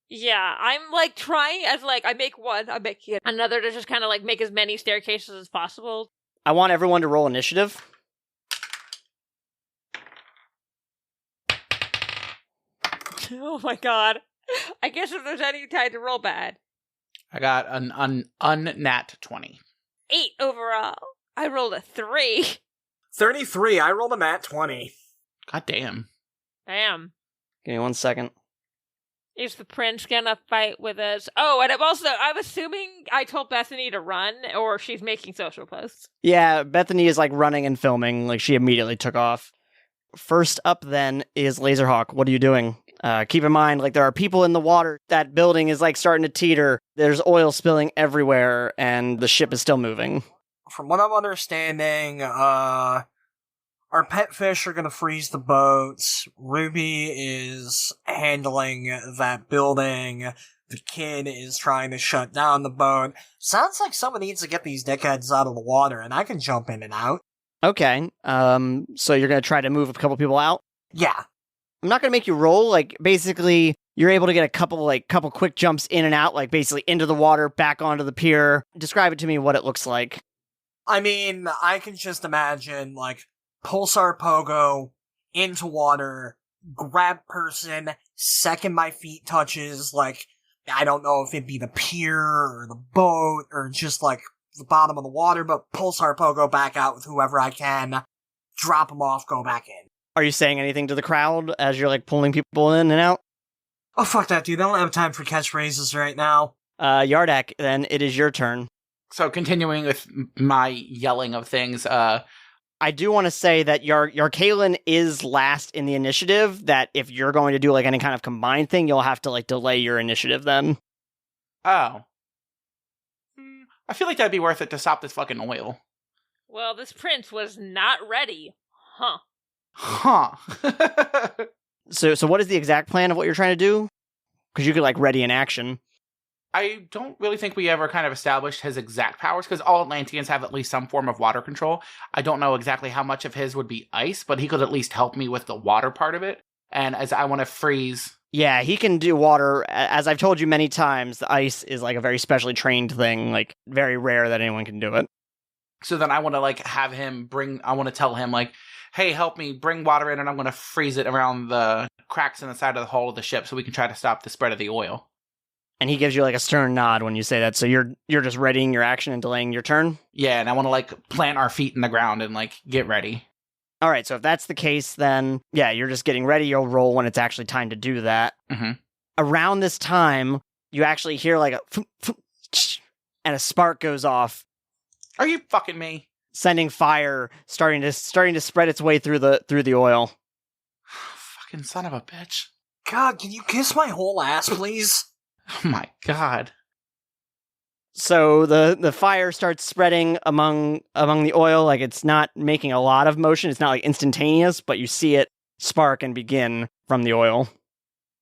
Yeah, I'm, like, trying as, like, I make one, I make another to just kind of, like, make as many staircases as possible. I want everyone to roll initiative. Oh my god. I guess if there's any time to roll bad. I got an unnat 20. 8 overall. I rolled a 3. 33, I rolled a nat 20. God damn. Damn. Give me 1 second. Is the prince gonna fight with us? Oh, and I'm assuming I told Bethany to run, or she's making social posts. Yeah, Bethany is, like, running and filming. Like, she immediately took off. First up, then, is Lazerhawk. What are you doing? Keep in mind, like, there are people in the water. That building is, like, starting to teeter. There's oil spilling everywhere, and the ship is still moving. From what I'm understanding, our pet fish are gonna freeze the boats. Ruby is handling that building. The kid is trying to shut down the boat. Sounds like someone needs to get these dickheads out of the water, and I can jump in and out. Okay, so you're gonna try to move a couple people out? Yeah. I'm not gonna make you roll. Like, basically, you're able to get a couple quick jumps in and out, like, basically into the water, back onto the pier. Describe it to me what it looks like. I mean, I can just imagine, like, pulsar pogo, into water, grab person, second my feet touches, like, I don't know if it'd be the pier, or the boat, or just, like, the bottom of the water, but pulsar pogo back out with whoever I can, drop them off, go back in. Are you saying anything to the crowd as you're, like, pulling people in and out? Oh, fuck that, dude. I don't have time for catchphrases right now. Yardak, then it is your turn. So continuing with my yelling of things, I do want to say that Yarkalen is last in the initiative, that if you're going to do, like, any kind of combined thing, you'll have to, like, delay your initiative then. Oh. I feel like that'd be worth it to stop this fucking oil. Well, this prince was not ready. Huh. So what is the exact plan of what you're trying to do? Because you could, like, ready in action. I don't really think we ever kind of established his exact powers, because all Atlanteans have at least some form of water control. I don't know exactly how much of his would be ice, but he could at least help me with the water part of it. And as I want to freeze... Yeah, he can do water. As I've told you many times, the ice is, like, a very specially trained thing, like, very rare that anyone can do it. So then I want to, like, have him I want to tell him, like, hey, help me bring water in, and I'm going to freeze it around the cracks in the side of the hull of the ship so we can try to stop the spread of the oil. And he gives you, like, a stern nod when you say that, so you're just readying your action and delaying your turn? Yeah, and I want to, like, plant our feet in the ground and, like, get ready. All right, so if that's the case, then, yeah, you're just getting ready. You'll roll when it's actually time to do that. Mm-hmm. Around this time, you actually hear, like, and a spark goes off. Are you fucking me? Sending fire, starting to spread its way through the oil. Fucking son of a bitch. God, can you kiss my whole ass, please? Oh my god. So the fire starts spreading among the oil, like it's not making a lot of motion. It's not like instantaneous, but you see it spark and begin from the oil.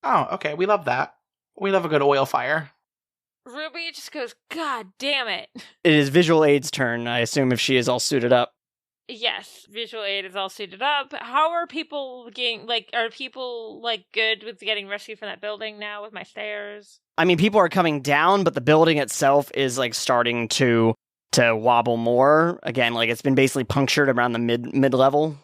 Oh, okay. We love that. We love a good oil fire. Ruby just goes, God damn it. It is Visual Aid's turn, I assume, if she is all suited up. Yes, Visual Aid is all suited up. How are people getting, are people, good with getting rescued from that building now with my stairs? I mean, people are coming down, but the building itself is, starting to wobble more. Again, it's been basically punctured around the mid-level.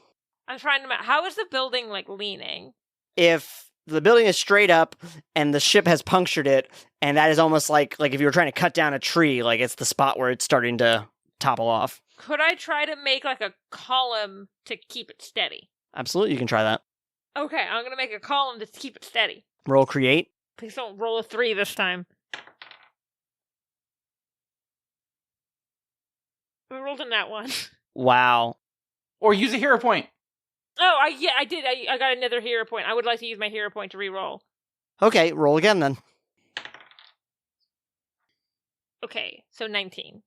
I'm trying to, how is the building, leaning? If the building is straight up and the ship has punctured it, and that is almost like if you were trying to cut down a tree, it's the spot where it's starting to topple off. Could I try to make, a column to keep it steady? Absolutely, you can try that. Okay, I'm gonna make a column to keep it steady. Roll create. Please don't roll a 3 this time. I rolled in that one. Wow. Or use a hero point. Oh, I did. I got another hero point. I would like to use my hero point to re-roll. Okay, roll again then. Okay, so 19.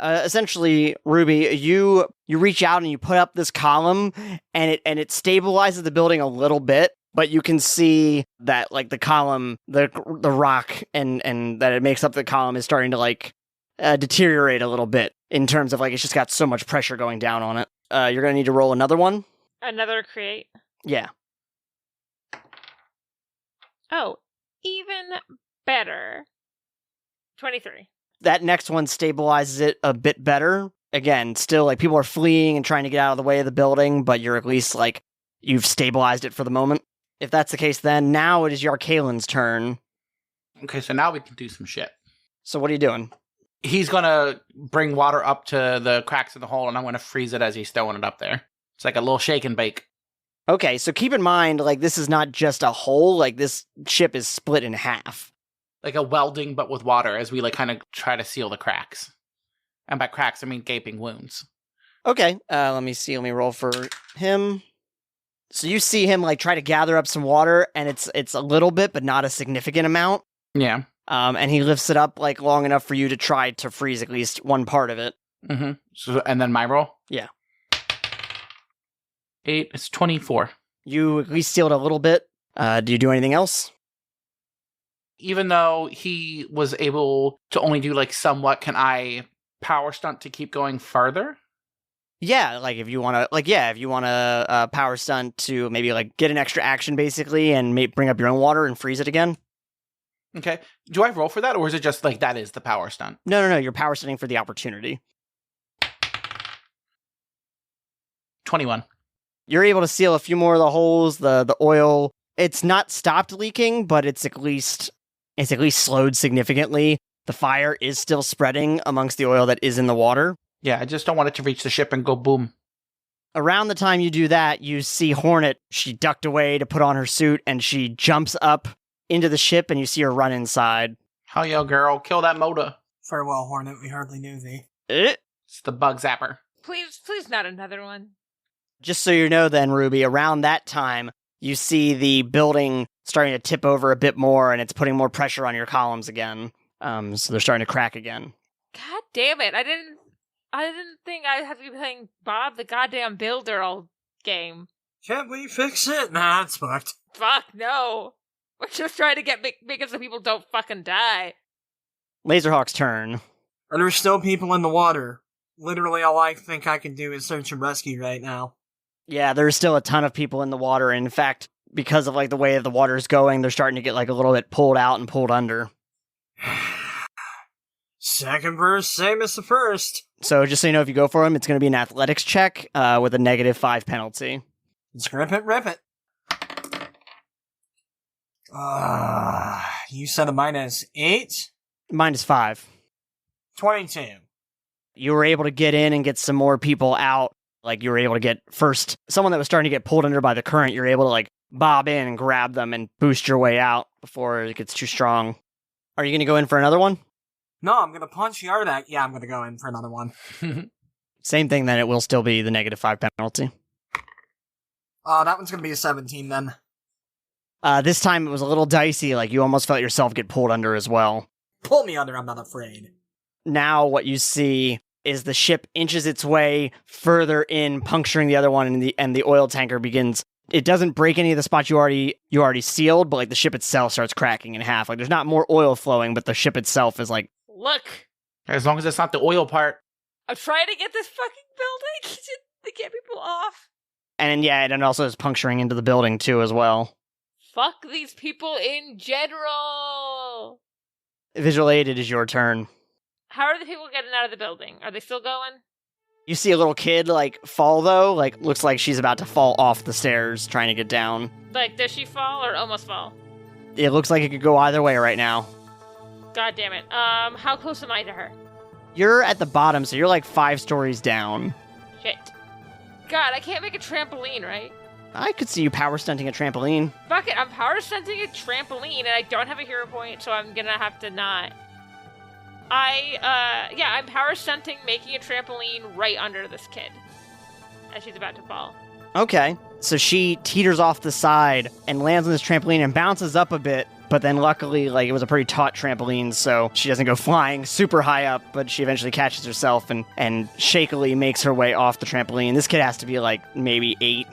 Essentially, Ruby, you reach out and you put up this column, and it stabilizes the building a little bit, but you can see that the column, the rock, and that it makes up the column is starting to deteriorate a little bit in terms of it's just got so much pressure going down on it. You're gonna need to roll another one. Another create. Yeah. Oh, even better. 23. That next one stabilizes it a bit better. Again, still people are fleeing and trying to get out of the way of the building, but you're at least you've stabilized it for the moment. If that's the case, then now it is Yarkalen's turn. Okay, so now we can do some shit. So what are you doing? He's gonna bring water up to the cracks of the hole, and I'm gonna freeze it as he's throwing it up there. It's like a little shake and bake. Okay, so keep in mind, this is not just a hole. This ship is split in half. Like a welding, but with water, as we kind of try to seal the cracks. And by cracks, I mean gaping wounds. Okay, let me see. Let me roll for him. So you see him try to gather up some water, and it's a little bit, but not a significant amount. Yeah. And he lifts it up long enough for you to try to freeze at least one part of it. Mm-hmm. So, and then my roll? Yeah. 8, it's 24. You at least sealed a little bit. Do you do anything else? Even though he was able to only do somewhat, can I power stunt to keep going further? Yeah, if you want to, if you want to power stunt to maybe get an extra action basically and bring up your own water and freeze it again. Okay. Do I roll for that, or is it just that is the power stunt? No. You're power stunting for the opportunity. 21. You're able to seal a few more of the holes. The oil, it's not stopped leaking, but it's at least slowed significantly. The fire is still spreading amongst the oil that is in the water. Yeah, I just don't want it to reach the ship and go boom. Around the time you do that, you see Hornet. She ducked away to put on her suit, and she jumps up into the ship, and you see her run inside. Hell yeah, girl. Kill that motor. Farewell, Hornet, we hardly knew thee. It's the bug zapper. Please not another one. Just so you know then, Ruby, around that time, you see the building starting to tip over a bit more, and it's putting more pressure on your columns again. So they're starting to crack again. God damn it. I didn't think I'd have to be playing Bob the goddamn Builder all game. Can't we fix it? Nah, it's fucked. Fuck, no. We're just trying to make it so people don't fucking die. Lazerhawk's turn. Are there still people in the water? Literally all I think I can do is search and rescue right now. Yeah, there's still a ton of people in the water. In fact, because of the way the water's going, they're starting to get a little bit pulled out and pulled under. Second verse, same as the first. So just so you know, if you go for him, it's going to be an athletics check with a -5 penalty. Let's rip it. You said a -8? -5. 22. You were able to get in and get some more people out. You were able to get first someone that was starting to get pulled under by the current. You're able to bob in and grab them and boost your way out before it gets too strong. Are you going to go in for another one? No, I'm gonna punch Yardak. Yeah, I'm gonna go in for another one. Same thing, then it will still be the -5 penalty. That one's gonna be a 17 then. This time it was a little dicey, like you almost felt yourself get pulled under as well. Pull me under, I'm not afraid. Now what you see is the ship inches its way further in, puncturing the other one, and the oil tanker begins. It doesn't break any of the spots you already sealed, but like the ship itself starts cracking in half. Like there's not more oil flowing, but the ship itself is like, Look, As long as it's not the oil part. I'm trying to get this fucking building to get people off. and yeah, it also is puncturing into the building too as well. Fuck these people in general. Visual aid, it is your turn. How are the people getting out of the building? Are they still going? You see a little kid, like, fall, though. Like, looks like she's about to fall off the stairs, trying to get down. Like, does she fall or almost fall? It looks like it could go either way right now. God damn it. How close am I to her? You're at the bottom, so you're, like, 5 stories down. Shit. God, I can't make a trampoline, right? I could see you power stunting a trampoline. Fuck it, I'm power stunting a trampoline, and I don't have a hero point, so I'm gonna have to not. I'm power stunting making a trampoline right under this kid. As she's about to fall. Okay. So she teeters off the side and lands on this trampoline and bounces up a bit, but then luckily, like, it was a pretty taut trampoline, so she doesn't go flying super high up, but she eventually catches herself and shakily makes her way off the trampoline. This kid has to be, like, maybe 8.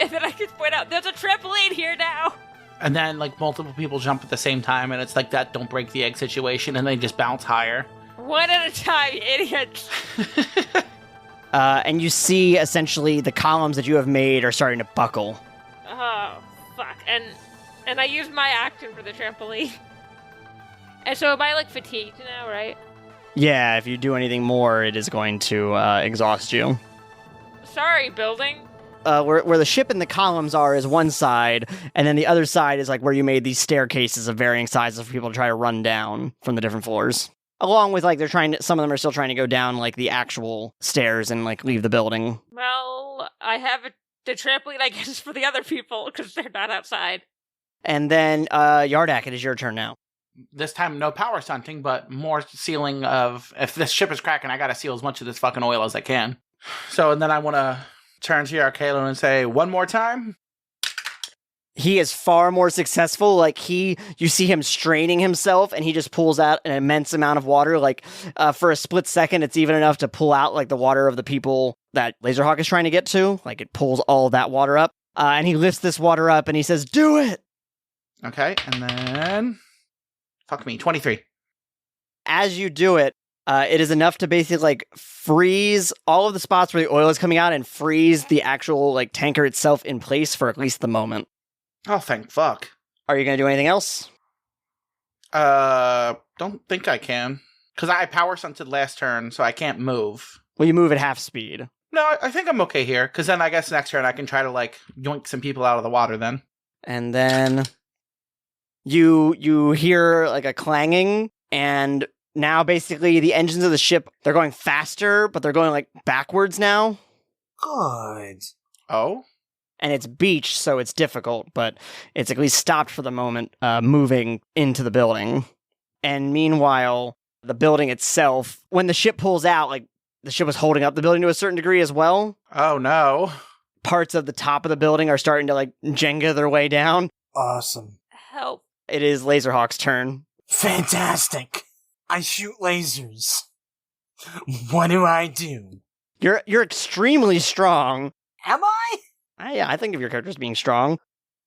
And then I can point out, there's a trampoline here now! And then, like, multiple people jump at the same time, and it's like that don't break the egg situation, and they just bounce higher. One at a time, you idiots! And you see, essentially, the columns that you have made are starting to buckle. Oh, fuck. And I used my action for the trampoline. And so am I, like, fatigued now, right? Yeah, if you do anything more, it is going to exhaust you. Sorry, building. Where the ship and the columns are is one side, and then the other side is like where you made these staircases of varying sizes for people to try to run down from the different floors. Along with, like, some of them are still trying to go down, like, the actual stairs and, like, leave the building. Well, I have the trampoline, I guess, for the other people, because they're not outside. And then, Yardak, it is your turn now. This time, no power stunting, but more sealing of, if this ship is cracking, I gotta seal as much of this fucking oil as I can. So, and then I want to turn to Yarkalen and say, one more time? He is far more successful. Like, you see him straining himself, and he just pulls out an immense amount of water. Like, for a split second, it's even enough to pull out, like, the water of the people that Lazerhawk is trying to get to. Like, it pulls all of that water up. And he lifts this water up, and he says, do it! Okay, and then... Fuck me, 23. As you do it, it is enough to basically, like, freeze all of the spots where the oil is coming out and freeze the actual, like, tanker itself in place for at least the moment. Oh, thank fuck. Are you going to do anything else? Don't think I can. Because I power stunted last turn, so I can't move. Well, you move at half speed. No, I think I'm okay here. Because then I guess next turn I can try to, like, yoink some people out of the water then. And then you hear, like, a clanging, and now basically the engines of the ship, they're going faster, but they're going, like, backwards now. Good. Oh? And it's beach, so it's difficult, but it's at least stopped for the moment, moving into the building. And meanwhile, the building itself, when the ship pulls out, like, the ship was holding up the building to a certain degree as well. Oh, no. Parts of the top of the building are starting to, like, Jenga their way down. Awesome. Help. It is Lazerhawk's turn. Fantastic. I shoot lasers. What do I do? You're extremely strong. Am I? I think of your character as being strong.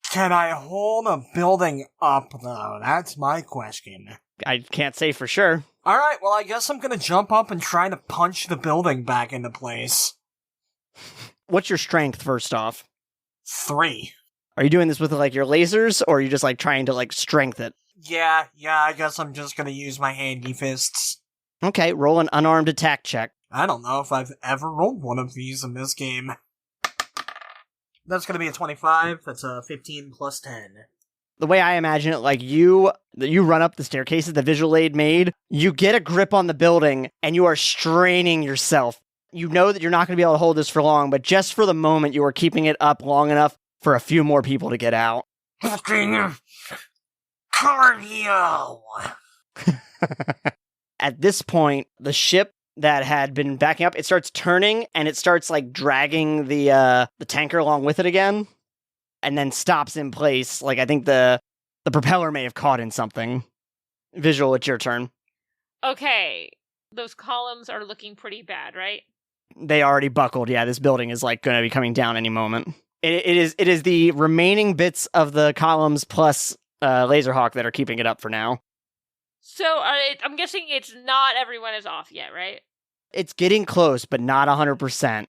Can I hold a building up, though? That's my question. I can't say for sure. Alright, well, I guess I'm gonna jump up and try to punch the building back into place. What's your strength, first off? 3. Are you doing this with, like, your lasers, or are you just, like, trying to, like, strength it? Yeah, I guess I'm just gonna use my handy fists. Okay, roll an unarmed attack check. I don't know if I've ever rolled one of these in this game. That's gonna be a 25, that's a 15 plus 10. The way I imagine it, like, you run up the staircases the visual aid made, you get a grip on the building, and you are straining yourself. You know that you're not going to be able to hold this for long, but just for the moment, you are keeping it up long enough for a few more people to get out. Cardio! At this point, the ship that had been backing up, it starts turning, and it starts, like, dragging the tanker along with it again. and then stops in place. Like, I think the propeller may have caught in something. Visual, it's your turn. Okay, those columns are looking pretty bad, right? They already buckled. Yeah, this building is like going to be coming down any moment. It is the remaining bits of the columns plus Lazerhawk that are keeping it up for now. So I'm guessing it's not everyone is off yet, right? It's getting close, but not 100%.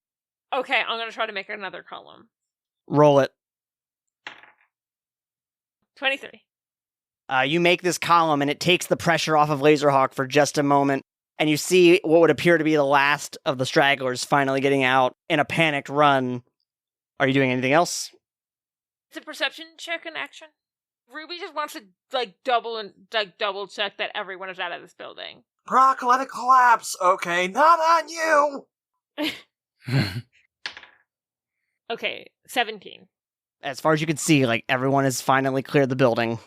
Okay, I'm going to try to make another column. Roll it. 23. You make this column, and it takes the pressure off of Lazerhawk for just a moment, and you see what would appear to be the last of the stragglers finally getting out in a panicked run. Are you doing anything else? It's a perception check in action. Ruby just wants to double check that everyone is out of this building. Brock, let it collapse. Okay, not on you. Okay, 17. As far as you can see, like, everyone has finally cleared the building.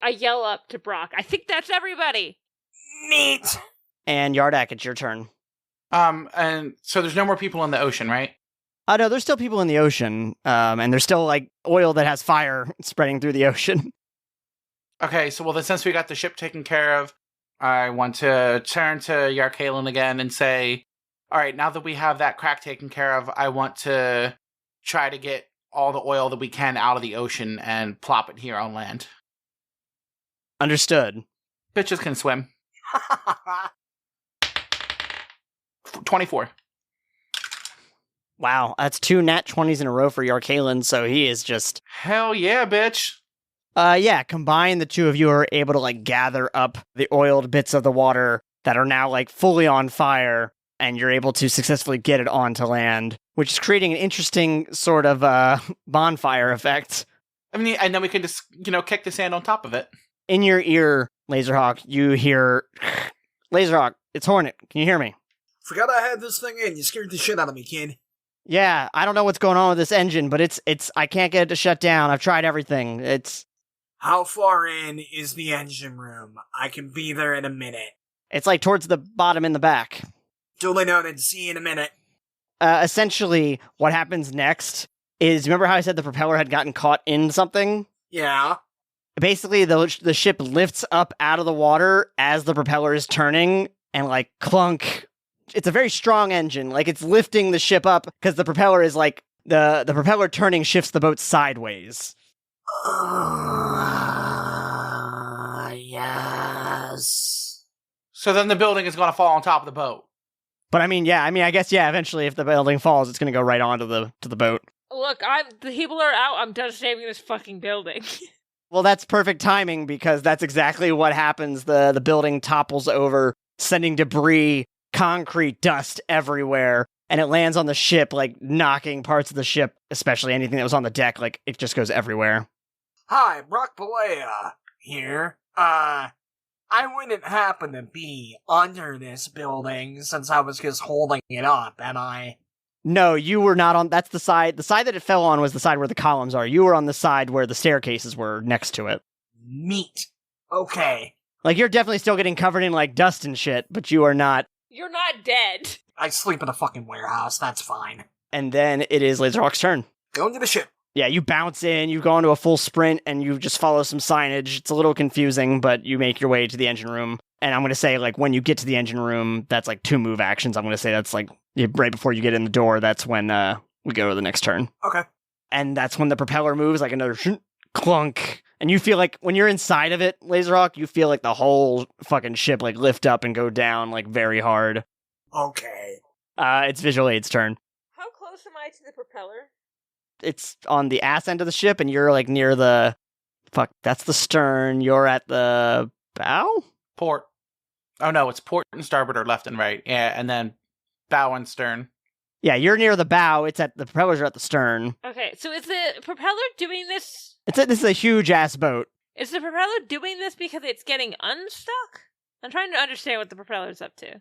I yell up to Brock, I think that's everybody! Neat. And Yardak, it's your turn. And so there's no more people in the ocean, right? No, there's still people in the ocean, and there's still, like, oil that has fire spreading through the ocean. Okay, so well then since we got the ship taken care of, I want to turn to Yarkalen again and say, alright, now that we have that crack taken care of, I want to try to get all the oil that we can out of the ocean and plop it here on land. Understood. Bitches can swim. 24. Wow, that's 2 nat 20s in a row for Yarkalen, so he is just... Hell yeah, bitch! Yeah, combined, the two of you are able to, like, gather up the oiled bits of the water that are now, like, fully on fire, and you're able to successfully get it onto land, which is creating an interesting sort of, bonfire effect. I mean, and then we can just, kick the sand on top of it. In your ear, Lazerhawk, you hear... Lazerhawk, it's Hornet, can you hear me? Forgot I had this thing in. You scared the shit out of me, kid. Yeah, I don't know what's going on with this engine, but it's I can't get it to shut down. I've tried everything. How far in is the engine room? I can be there in a minute. It's like towards the bottom in the back. Duly noted. See you in a minute. Essentially, what happens next is, remember how I said the propeller had gotten caught in something? Yeah. Basically, the ship lifts up out of the water as the propeller is turning, and like clunk. It's a very strong engine. Like, it's lifting the ship up because the propeller is like the propeller turning shifts the boat sideways. Yes. So then the building is going to fall on top of the boat. But I guess eventually if the building falls, it's going to go right onto the boat. Look, the people are out, I'm done saving this fucking building. Well, that's perfect timing because that's exactly what happens. The building topples over, sending debris, concrete, dust everywhere, and it lands on the ship, like knocking parts of the ship, especially anything that was on the deck, like it just goes everywhere. Hi, Brock Bollea here. I wouldn't happen to be under this building since I was just holding it up, am I? No, you were not on. That's the side. The side that it fell on was the side where the columns are. You were on the side where the staircases were next to it. Neat. Okay. Like, you're definitely still getting covered in, like, dust and shit, but you are not. You're not dead. I sleep in a fucking warehouse, that's fine. And then it is Lazerhawk's turn. Go into the ship. Yeah, you bounce in, you go into a full sprint, and you just follow some signage. It's a little confusing, but you make your way to the engine room. And I'm going to say, like, when you get to the engine room, that's, like, 2 move actions. I'm going to say that's, like, right before you get in the door, that's when we go to the next turn. Okay. And that's when the propeller moves, like, another clunk. And you feel like, when you're inside of it, Lazerhawk, you feel like the whole fucking ship, like, lift up and go down, like, very hard. Okay. It's Visual Aid's turn. How close am I to the propeller? It's on the ass end of the ship, and you're, like, near the... Fuck, that's the stern. You're at the bow? Port. Oh, no, it's port and starboard or left and right. Yeah, and then bow and stern. Yeah, you're near the bow. It's at the propellers are at the stern. Okay, so is the propeller doing this? This is a huge-ass boat. Is the propeller doing this because it's getting unstuck? I'm trying to understand what the propeller's up to.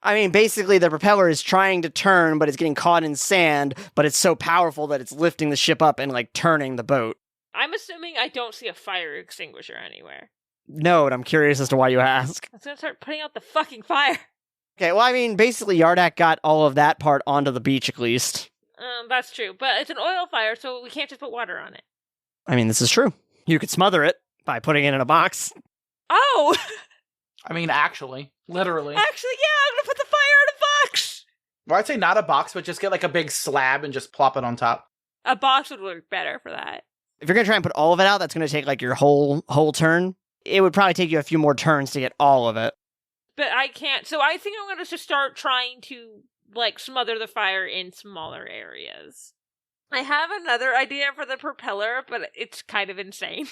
I mean, basically, the propeller is trying to turn, but it's getting caught in sand, but it's so powerful that it's lifting the ship up and, like, turning the boat. I'm assuming I don't see a fire extinguisher anywhere. No, and I'm curious as to why you ask. I'm gonna start putting out the fucking fire. Okay, well, I mean, basically, Yardak got all of that part onto the beach, at least. That's true. But it's an oil fire, so we can't just put water on it. I mean, this is true. You could smother it by putting it in a box. Oh! I mean, actually, literally. Actually, yeah, I'm gonna put the fire in a box! Well, I'd say not a box, but just get like a big slab and just plop it on top. A box would work better for that. If you're going to try and put all of it out, that's going to take like your whole turn. It would probably take you a few more turns to get all of it. But I can't. So I think I'm going to just start trying to, like, smother the fire in smaller areas. I have another idea for the propeller, but it's kind of insane.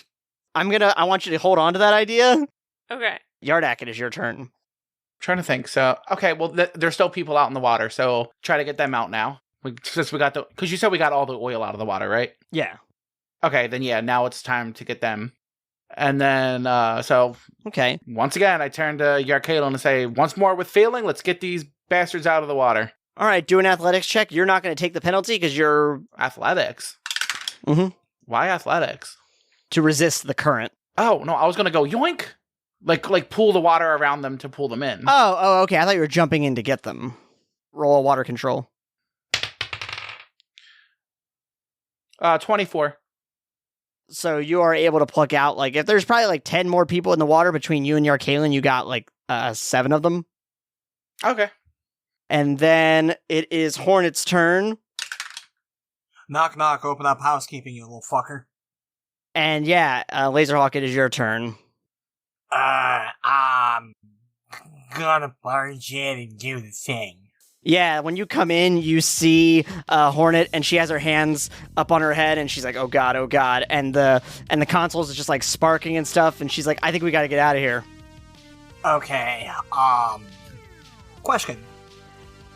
I want you to hold on to that idea. Okay. Yardak, it is your turn. Trying to think. So, okay, well, there's still people out in the water, so try to get them out now. Because you said we got all the oil out of the water, right? Yeah. Okay, then yeah, now it's time to get them. And then, Okay. once again, I turn to Yarkalen and say, once more with feeling, let's get these bastards out of the water. All right, do an athletics check. You're not going to take the penalty because you're... Athletics? Mm-hmm. Why athletics? To resist the current. Oh, no, I was going to go yoink. Like pull the water around them to pull them in. Oh, okay. I thought you were jumping in to get them. Roll a water control. 24. So you are able to pluck out, like, if there's probably like 10 more people in the water between you and Yarkalen, you got like 7 of them. Okay. And then it is Hornet's turn. Knock, knock, open up housekeeping, you little fucker. And yeah, Lazerhawk, it is your turn. I'm gonna barge in and do the thing. Yeah, when you come in, you see Hornet, and she has her hands up on her head, and she's like, "Oh god, oh god!" And the consoles is just like sparking and stuff, and she's like, "I think we got to get out of here." Okay, question.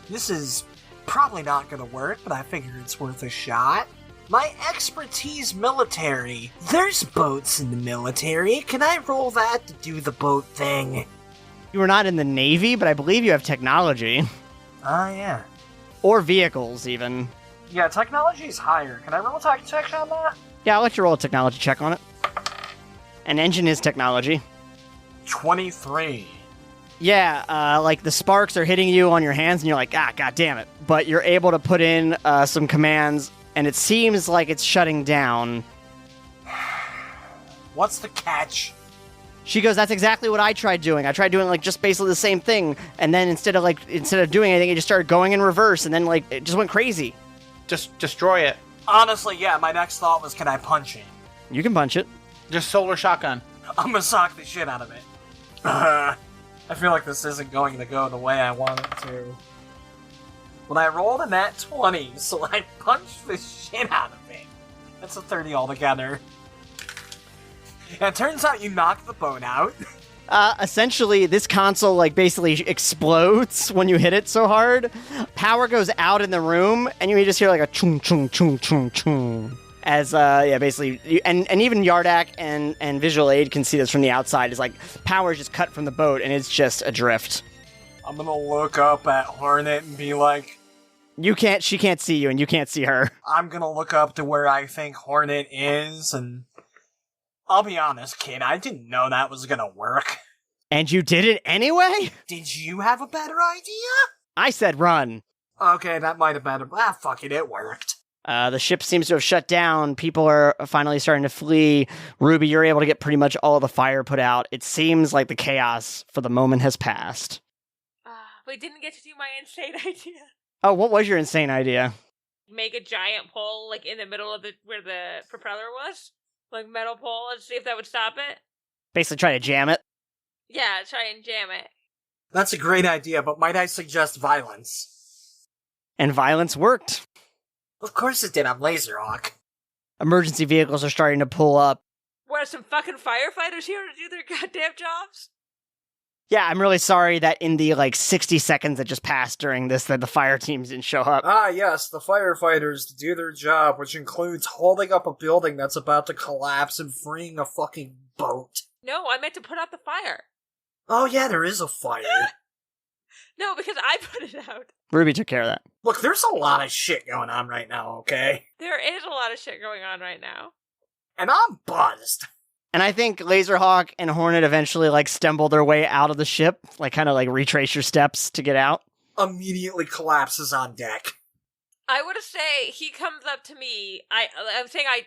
This is probably not gonna work, but I figure it's worth a shot. My expertise military. There's boats in the military. Can I roll that to do the boat thing? You were not in the Navy, but I believe you have technology. Oh, yeah. Or vehicles, even. Yeah, technology's higher. Can I roll a tech check on that? Yeah, I'll let you roll a technology check on it. An engine is technology. 23. Yeah, like the sparks are hitting you on your hands, and you're like, god damn it. But you're able to put in some commands, and it seems like it's shutting down. What's the catch? She goes, that's exactly what I tried doing. I tried doing, like, just basically the same thing, and then instead of doing anything, it just started going in reverse, and then, like, it just went crazy. Just destroy it. Honestly, yeah, my next thought was, can I punch it? You can punch it. Just solar shotgun. I'm gonna sock the shit out of it. I feel like this isn't going to go the way I want it to. But I rolled a nat 20, so I punched the shit out of it. That's a 30 altogether. And it turns out you knocked the boat out. Essentially, this console, like, basically explodes when you hit it so hard. Power goes out in the room, and you just hear, like, a chung, chung, chung, chung, chung. As, basically, and even Yardak and Visual Aid can see this from the outside. Is like, power is just cut from the boat, and it's just adrift. I'm gonna look up at Hornet and be like... She can't see you, and you can't see her. I'm gonna look up to where I think Hornet is, and... I'll be honest, kid, I didn't know that was gonna work. And you did it anyway? Did you have a better idea? I said run. Okay, that might have been... fuck it worked. The ship seems to have shut down. People are finally starting to flee. Ruby, you're able to get pretty much all of the fire put out. It seems like the chaos for the moment has passed. We didn't get to do my insane idea. Oh, what was your insane idea? Make a giant pole, like, in the middle of where the propeller was. Like, metal pole, and see if that would stop it. Basically try to jam it. Yeah, try and jam it. That's a great idea, but might I suggest violence? And violence worked. Of course it did, I'm Lazerhawk. Emergency vehicles are starting to pull up. What, some fucking firefighters here to do their goddamn jobs? Yeah, I'm really sorry that in the, 60 seconds that just passed during this, that the fire teams didn't show up. Ah, yes, the firefighters to do their job, which includes holding up a building that's about to collapse and freeing a fucking boat. No, I meant to put out the fire. Oh yeah, there is a fire. No, because I put it out. Ruby took care of that. Look, there's a lot of shit going on right now, okay? There is a lot of shit going on right now. And I'm buzzed. And I think Lazerhawk and Hornet eventually, stumble their way out of the ship, kind of retrace your steps to get out. Immediately collapses on deck. I would say he comes up to me. I'm saying I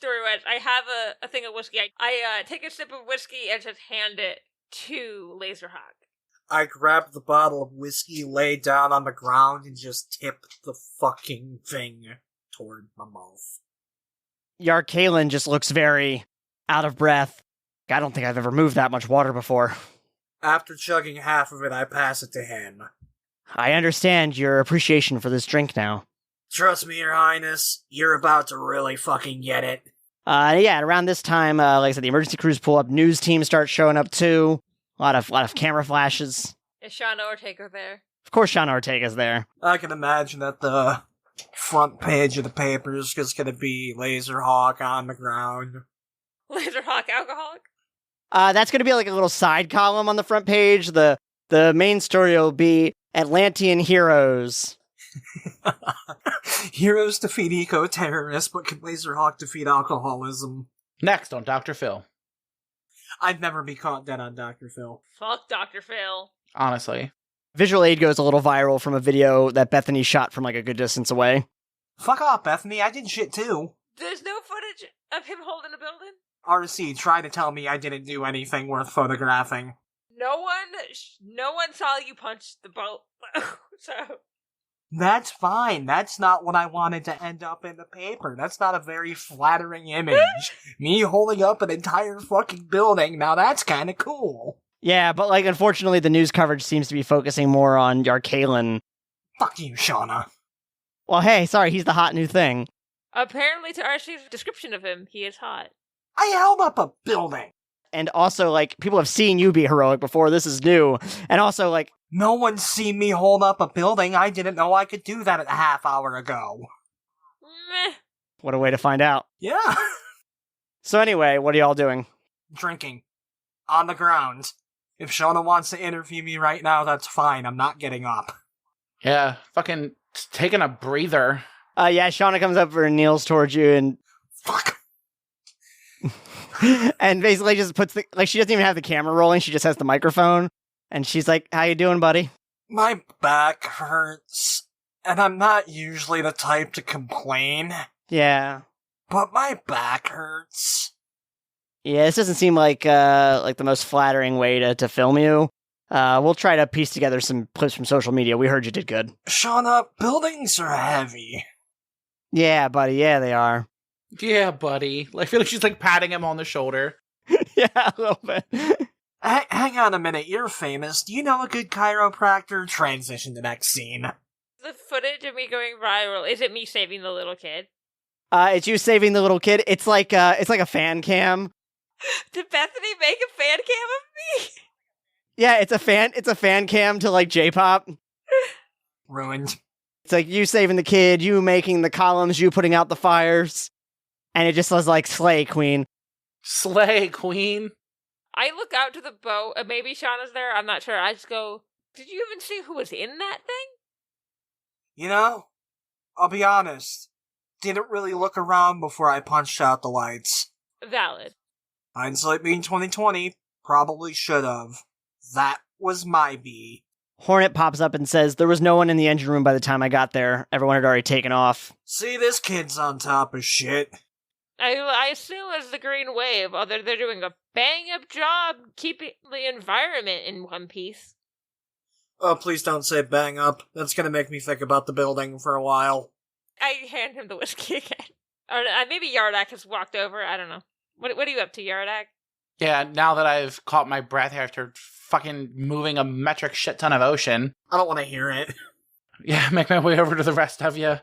through it. I have a thing of whiskey. I take a sip of whiskey and just hand it to Lazerhawk. I grab the bottle of whiskey, lay down on the ground, and just tip the fucking thing toward my mouth. Yarkalen just looks very out of breath. I don't think I've ever moved that much water before. After chugging half of it, I pass it to him. I understand your appreciation for this drink now. Trust me, Your Highness, you're about to really fucking get it. Yeah, around this time, like I said, the emergency crews pull up, news teams start showing up too. A lot of camera flashes. Is Shauna Ortega there? Of course, Shauna Ortega's there. I can imagine that the front page of the paper is just gonna be Lazerhawk on the ground. Lazerhawk alcoholic? That's going to be like a little side column on the front page. The main story will be Atlantean heroes. Heroes defeat eco-terrorists, but can Lazerhawk defeat alcoholism? Next on Dr. Phil. I'd never be caught dead on Dr. Phil. Fuck Dr. Phil. Honestly. Visual aid goes a little viral from a video that Bethany shot from like a good distance away. Fuck off, Bethany, I did shit too. There's no footage of him holding a building? RC, try to tell me I didn't do anything worth photographing. No one saw you punch the boat. So That's fine. That's not what I wanted to end up in the paper. That's not a very flattering image. Me holding up an entire fucking building, now that's kinda cool. Yeah, but like unfortunately the news coverage seems to be focusing more on Yarkalen. Fuck you, Shauna. Well, hey, sorry, he's the hot new thing. apparently to Archie's description of him, he is hot. I held up a building. And also, like, people have seen you be heroic before. This is new. And also, like... No one's seen me hold up a building. I didn't know I could do that a half hour ago. Meh. What a way to find out. Yeah. So anyway, what are y'all doing? Drinking. On the ground. If Shauna wants to interview me right now, that's fine. I'm not getting up. Yeah, fucking taking a breather. Yeah, Shauna comes up and kneels towards you and... Fuck. and basically just puts the... Like, she doesn't even have the camera rolling. She just has the microphone. And she's like, how you doing, buddy? My back hurts. And I'm not usually the type to complain. Yeah. But my back hurts. Yeah, this doesn't seem like the most flattering way to film you. We'll try to piece together some clips from social media. We heard you did good. Shauna, buildings are heavy. Yeah, buddy. Yeah, they are. Yeah, buddy. I feel like she's like patting him on the shoulder. Yeah, a little bit. Hang on a minute, you're famous. Do you know a good chiropractor? Transition to next scene. The footage of me going viral, is it me saving the little kid? It's you saving the little kid. It's like a fan cam. Did Bethany make a fan cam of me? Yeah, it's a fan cam to like J-pop. Ruined. It's like you saving the kid, you making the columns, you putting out the fires. And it just says like Slay Queen. Slay, queen. I look out to the boat, and maybe Shauna's there, I'm not sure. I just go, did you even see who was in that thing? You know, I'll be honest. Didn't really look around before I punched out the lights. Valid. Hindsight being 2020, probably should've. That was my B. Hornet pops up and says, there was no one in the engine room by the time I got there. Everyone had already taken off. See, this kid's on top of shit. I assume it's the Green Wave, although they're doing a bang-up job keeping the environment in one piece. Oh, please don't say bang up. That's gonna make me think about the building for a while. I hand him the whiskey again. Or maybe Yardak has walked over, I don't know. What are you up to, Yardak? Yeah, now that I've caught my breath after fucking moving a metric shit ton of ocean. I don't want to hear it. Yeah, make my way over to the rest of you.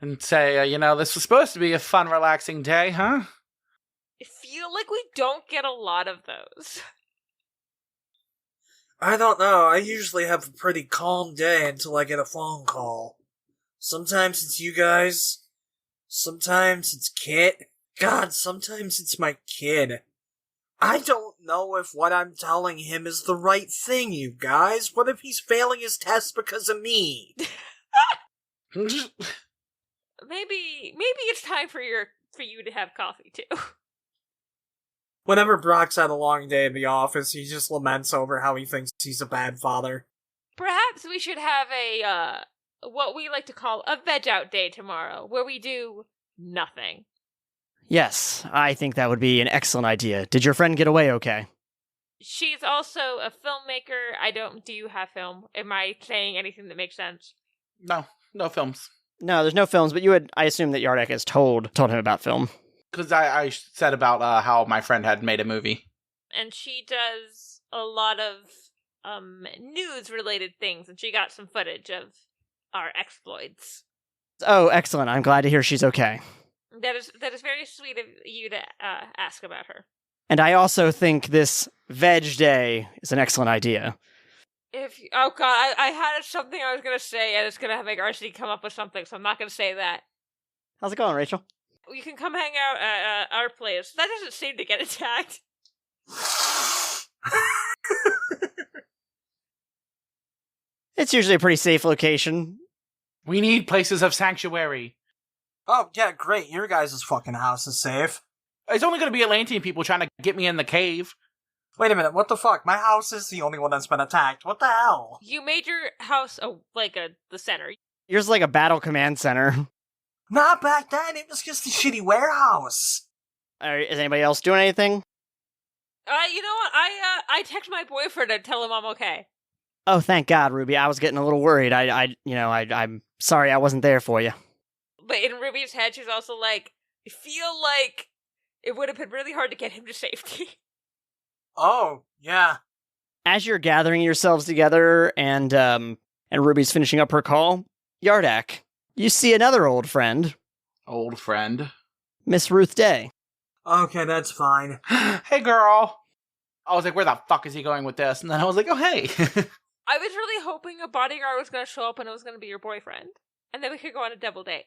And say, this was supposed to be a fun, relaxing day, huh? I feel like we don't get a lot of those. I don't know. I usually have a pretty calm day until I get a phone call. Sometimes it's you guys. Sometimes it's Kit. God, sometimes it's my kid. I don't know if what I'm telling him is the right thing, you guys. What if he's failing his test because of me? Maybe it's time for you to have coffee too. Whenever Brock's had a long day in the office, he just laments over how he thinks he's a bad father. Perhaps we should have a what we like to call a veg out day tomorrow, where we do nothing. Yes, I think that would be an excellent idea. Did your friend get away okay? She's also a filmmaker. Do you have film? Am I saying anything that makes sense? No films. No, there's no films, but I assume that Yardak has told him about film. Because I said about how my friend had made a movie. And she does a lot of news-related things, and she got some footage of our exploits. Oh, excellent. I'm glad to hear she's okay. That is very sweet of you to ask about her. And I also think this Veg Day is an excellent idea. Oh god, I had something I was going to say, and it's going to make RC come up with something, so I'm not going to say that. How's it going, Rachel? You can come hang out at our place. That doesn't seem to get attacked. It's usually a pretty safe location. We need places of sanctuary. Oh, yeah, great. Your guys' fucking house is safe. It's only going to be Atlantean people trying to get me in the cave. Wait a minute, what the fuck? My house is the only one that's been attacked. What the hell? You made your house the center. Yours is like a battle command center. Not back then, it was just a shitty warehouse. Is anybody else doing anything? You know what? I text my boyfriend and tell him I'm okay. Oh, thank God, Ruby. I was getting a little worried. I'm sorry I wasn't there for you. But in Ruby's head, she's also like, I feel like it would have been really hard to get him to safety. Oh, yeah. As you're gathering yourselves together and Ruby's finishing up her call, Yardak, you see another old friend. Old friend? Miss Ruth Day. Okay, that's fine. Hey, girl. I was like, where the fuck is he going with this? And then I was like, oh, hey. I was really hoping a bodyguard was going to show up and it was going to be your boyfriend. And then we could go on a double date.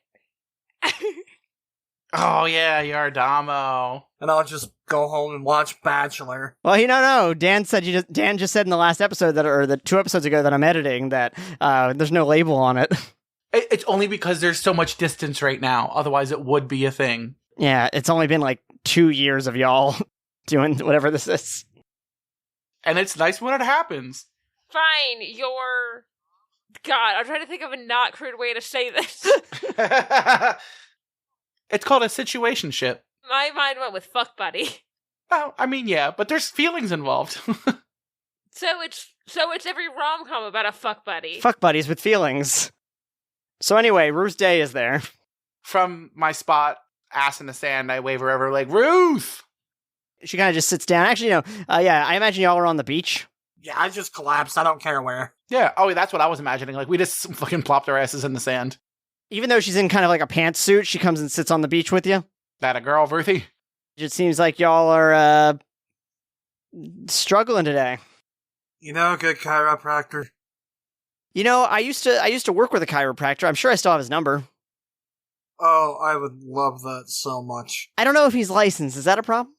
Oh, yeah, Yardamo. And I'll just go home and watch Bachelor. Well, no. Dan just said in the last episode or the 2 episodes ago that I'm editing that there's no label on it. It's only because there's so much distance right now. Otherwise, it would be a thing. Yeah, it's only been like 2 years of y'all doing whatever this is. And it's nice when it happens. Fine, God, I'm trying to think of a not crude way to say this. It's called a situationship. My mind went with fuck buddy. Oh, I mean, yeah, but there's feelings involved. So it's every rom-com about a fuck buddy. Fuck buddies with feelings. So anyway, Ruth Day is there. From my spot, ass in the sand, I wave her over like, Ruth! She kind of just sits down. Actually, no. Yeah, I imagine y'all are on the beach. Yeah, I just collapsed. I don't care where. Yeah, that's what I was imagining. Like, we just fucking plopped our asses in the sand. Even though she's in kind of like a pantsuit, she comes and sits on the beach with you. That a girl, Ruthie? It seems like y'all are struggling today. You know, good chiropractor. You know, I used to work with a chiropractor. I'm sure I still have his number. Oh, I would love that so much. I don't know if he's licensed. Is that a problem?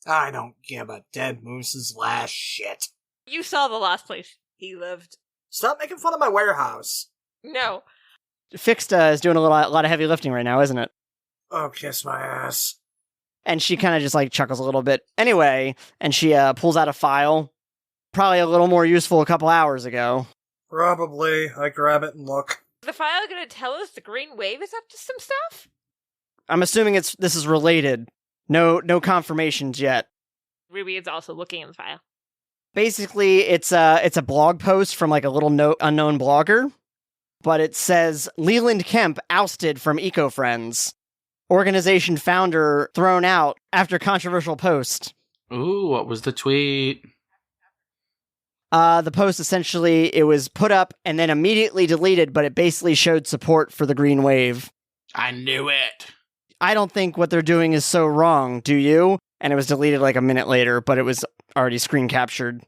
I don't give a dead moose's last shit. You saw the last place he lived. Stop making fun of my warehouse. No. Fixed is doing a lot of heavy lifting right now, isn't it? Oh, kiss my ass. And she kind of just like chuckles a little bit. Anyway, and she pulls out a file. Probably a little more useful a couple hours ago. Probably. I grab it and look. Is the file gonna tell us the Green Wave is up to some stuff? I'm assuming this is related. No confirmations yet. Ruby is also looking in the file. Basically, it's a blog post from like a little unknown blogger, but it says Leland Kemp ousted from Eco-Friends. Organization founder thrown out after controversial post. Ooh, what was the tweet? The post essentially, it was put up and then immediately deleted, but it basically showed support for the Green Wave. I knew it. I don't think what they're doing is so wrong, do you? And it was deleted like a minute later, but it was already screen captured,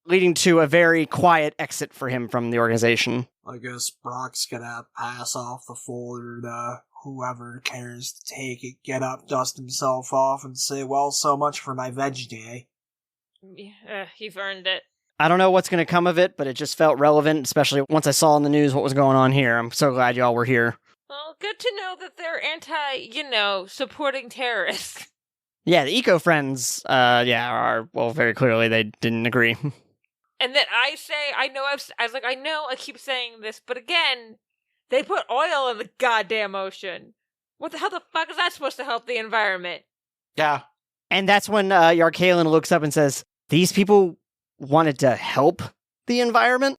leading to a very quiet exit for him from the organization. I guess Brock's gonna pass off the folder to whoever cares to take it, get up, dust himself off, and say, well, so much for my veg day. You've earned it. I don't know what's going to come of it, but it just felt relevant, especially once I saw in the news what was going on here. I'm so glad y'all were here. Well, good to know that they're supporting terrorists. Yeah, the Eco-Friends, are, well, very clearly they didn't agree. And then I keep saying this, but again, They put oil in the goddamn ocean. How the fuck is that supposed to help the environment? Yeah. And that's when Yarkalen looks up and says, these people wanted to help the environment?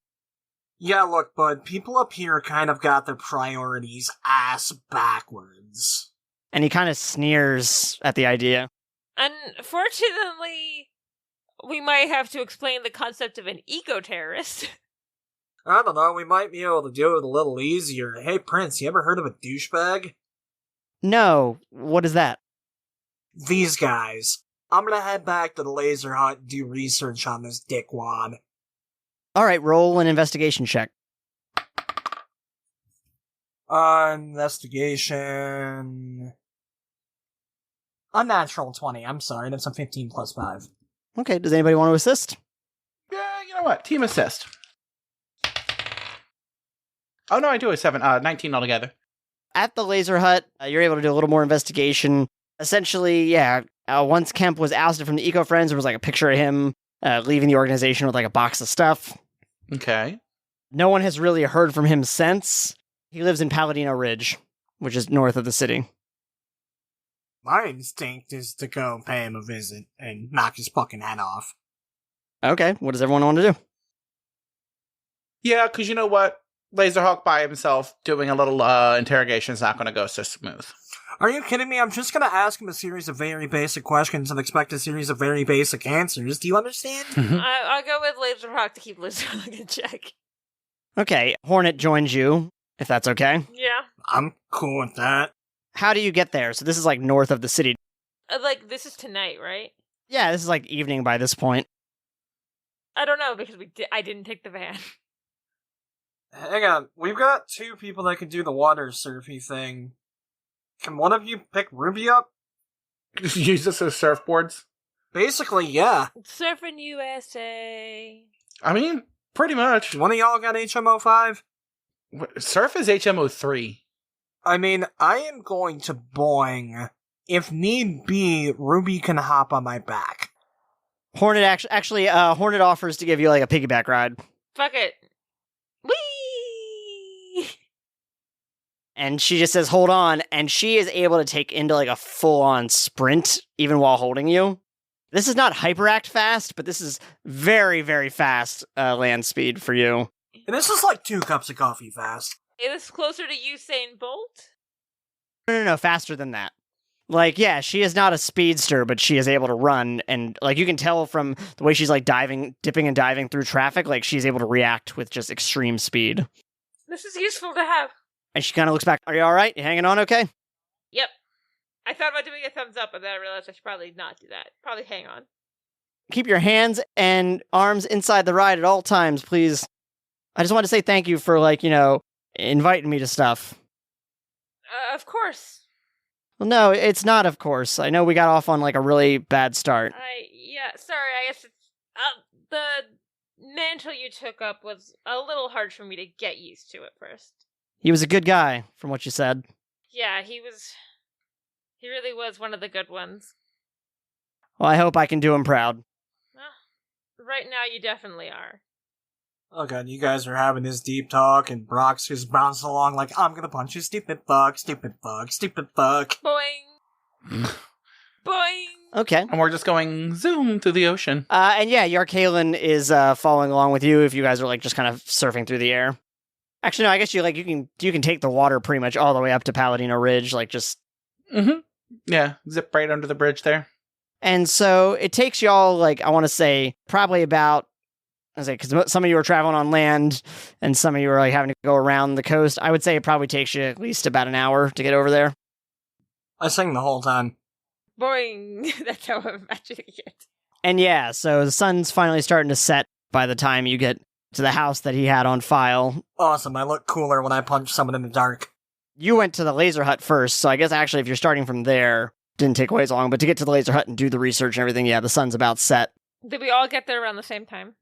Yeah, look, bud, people up here kind of got their priorities ass backwards. And he kind of sneers at the idea. Unfortunately, we might have to explain the concept of an eco-terrorist. I don't know, we might be able to do it a little easier. Hey, Prince, you ever heard of a douchebag? No, what is that? These guys. I'm gonna head back to the laser hut and do research on this dickwad. All right, roll an investigation check. Investigation... Unnatural 20, I'm sorry, that's a 15 plus 5. Okay, does anybody want to assist? Yeah, you know what? Team assist. Oh, no, I do a 19 altogether. At the laser hut, you're able to do a little more investigation. Essentially, yeah, once Kemp was ousted from the Eco-Friends, there was like a picture of him leaving the organization with like a box of stuff. Okay. No one has really heard from him since. He lives in Palladino Ridge, which is north of the city. My instinct is to go pay him a visit and knock his fucking head off. Okay, what does everyone want to do? Yeah, because you know what? Lazerhawk by himself doing a little interrogation is not going to go so smooth. Are you kidding me? I'm just gonna ask him a series of very basic questions and expect a series of very basic answers. Do you understand? I'll go with Lazerhawk to keep Lazerhawk in check. Okay, Hornet joins you, if that's okay. Yeah. I'm cool with that. How do you get there? So this is like north of the city. This is tonight, right? Yeah, this is like evening by this point. I don't know, because I didn't take the van. Hang on, we've got 2 people that can do the water surfy thing. Can one of you pick Ruby up? Use this as surfboards? Basically, yeah. Surfing USA. I mean, pretty much. One of y'all got HMO 5? Surf is HMO 3. I mean, I am going to boing. If need be, Ruby can hop on my back. Hornet actually, Hornet offers to give you like a piggyback ride. Fuck it. Whee! And she just says, hold on, and she is able to take into like a full-on sprint, even while holding you. This is not hyperact fast, but this is very, very fast land speed for you. And this is like 2 cups of coffee fast. Is this closer to Usain Bolt? No, faster than that. Like, yeah, she is not a speedster, but she is able to run, and like you can tell from the way she's like dipping and diving through traffic, like she's able to react with just extreme speed. This is useful to have. And she kind of looks back, are you alright? You hanging on okay? Yep. I thought about doing a thumbs up, but then I realized I should probably not do that. Probably hang on. Keep your hands and arms inside the ride at all times, please. I just want to say thank you for, like, inviting me to stuff. Of course. Well, no, it's not, of course. I know we got off on, like, a really bad start. Sorry, I guess it's, the mantle you took up was a little hard for me to get used to at first. He was a good guy, from what you said. Yeah, he really was one of the good ones. Well, I hope I can do him proud. Well, right now you definitely are. Oh god, you guys are having this deep talk, and Brock's just bouncing along like, I'm gonna punch you, stupid fuck, stupid fuck, stupid fuck. Boing! Boing! Okay. And we're just going zoom through the ocean. And yeah, Yarkalen is following along with you if you guys are, like, just kind of surfing through the air. Actually, no, I guess you can take the water pretty much all the way up to Palladino Ridge, like, just... Mm-hmm. Yeah, zip right under the bridge there. And so it takes y'all, like, I want to say, probably about... because some of you are traveling on land, and some of you are like having to go around the coast. I would say it probably takes you at least about an hour to get over there. I sing the whole time. Boing! That's how I'm imagining it. And yeah, so the sun's finally starting to set by the time you get to the house that he had on file. Awesome, I look cooler when I punch someone in the dark. You went to the laser hut first, so I guess actually if you're starting from there, didn't take quite as long, but to get to the laser hut and do the research and everything, yeah, the sun's about set. Did we all get there around the same time?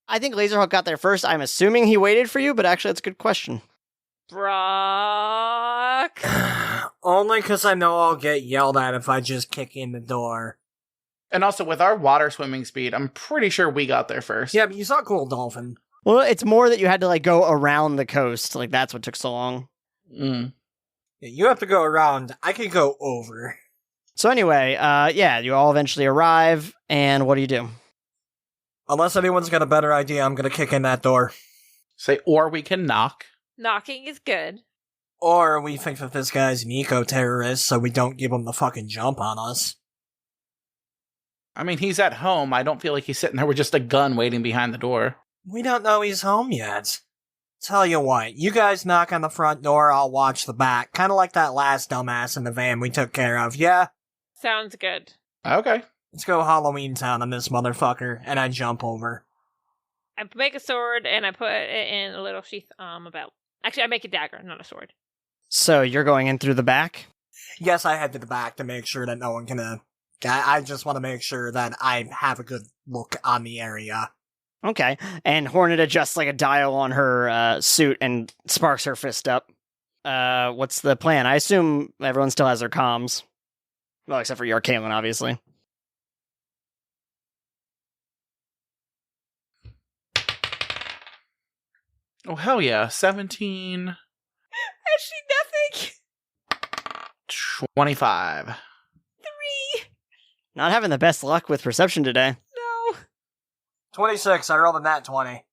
I think Lazerhawk got there first. I'm assuming he waited for you, but actually that's a good question. Brock? Only because I know I'll get yelled at if I just kick in the door. And also, with our water swimming speed, I'm pretty sure we got there first. Yeah, but you saw Cool Dolphin. Well, it's more that you had to, like, go around the coast. Like, that's what took so long. Mm. You have to go around. I can go over. So anyway, you all eventually arrive, and what do you do? Unless anyone's got a better idea, I'm gonna kick in that door. Say, or we can knock. Knocking is good. Or we think that this guy's an eco-terrorist, so we don't give him the fucking jump on us. I mean, he's at home. I don't feel like he's sitting there with just a gun waiting behind the door. We don't know he's home yet. Tell you what, you guys knock on the front door, I'll watch the back. Kinda like that last dumbass in the van we took care of, yeah? Sounds good. Okay. Let's go Halloween Town on this motherfucker, and I jump over. I make a sword and I put it in a little sheath on my belt. Actually, I make a dagger, not a sword. So you're going in through the back? Yes, I head to the back to make sure that no one can, I just want to make sure that I have a good look on the area. Okay. And Hornet adjusts like a dial on her suit and sparks her fist up. What's the plan? I assume everyone still has their comms. Well, except for Yarkalen, obviously. Oh, hell yeah. 17. Actually, nothing. 25. 3. Not having the best luck with perception today. No. 26, I rolled a nat 20.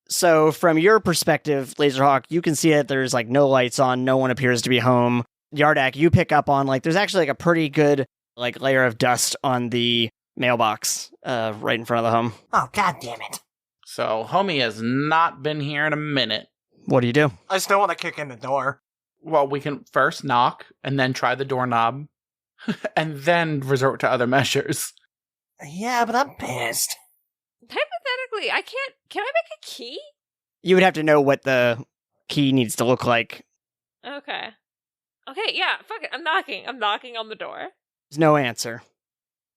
So from your perspective, Lazerhawk, you can see that there's like no lights on, no one appears to be home. Yardak, you pick up on like there's actually like a pretty good like layer of dust on the mailbox right in front of the home. Oh, god damn it. So, homie has not been here in a minute. What do you do? I still want to kick in the door. Well, we can first knock, and then try the doorknob, and then resort to other measures. Yeah, but I'm pissed. Hypothetically, can I make a key? You would have to know what the key needs to look like. Okay, yeah, fuck it, I'm knocking on the door. There's no answer.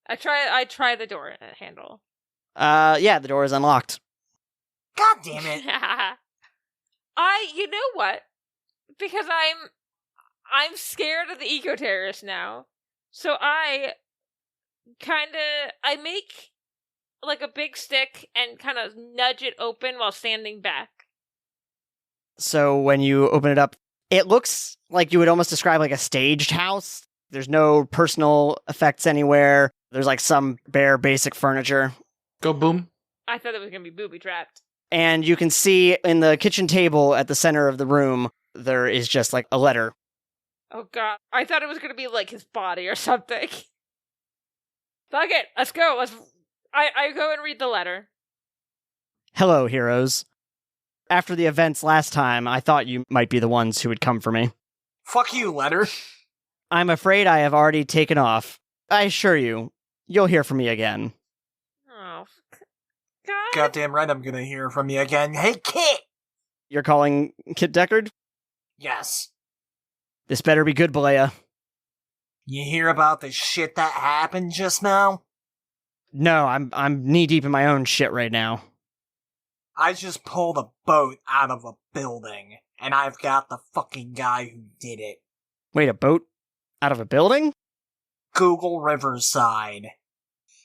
I try the door handle. Yeah, the door is unlocked. God damn it. You know what? Because I'm scared of the eco-terrorists now. So I make like a big stick and kind of nudge it open while standing back. So when you open it up, it looks like you would almost describe like a staged house. There's no personal effects anywhere. There's like some bare basic furniture. Go boom. I thought it was going to be booby-trapped. And you can see in the kitchen table at the center of the room, there is just like a letter. Oh god, I thought it was going to be like his body or something. Fuck it, let's go. I go and read the letter. Hello, heroes. After the events last time, I thought you might be the ones who would come for me. Fuck you, letter. I'm afraid I have already taken off. I assure you, you'll hear from me again. Oh, god. Goddamn right I'm gonna hear from you again. Hey, Kit! You're calling Kit Deckard? Yes. This better be good, Bollea. You hear about the shit that happened just now? No, I'm knee-deep in my own shit right now. I just pulled a boat out of a building, and I've got the fucking guy who did it. Wait, a boat? Out of a building? Google Riverside.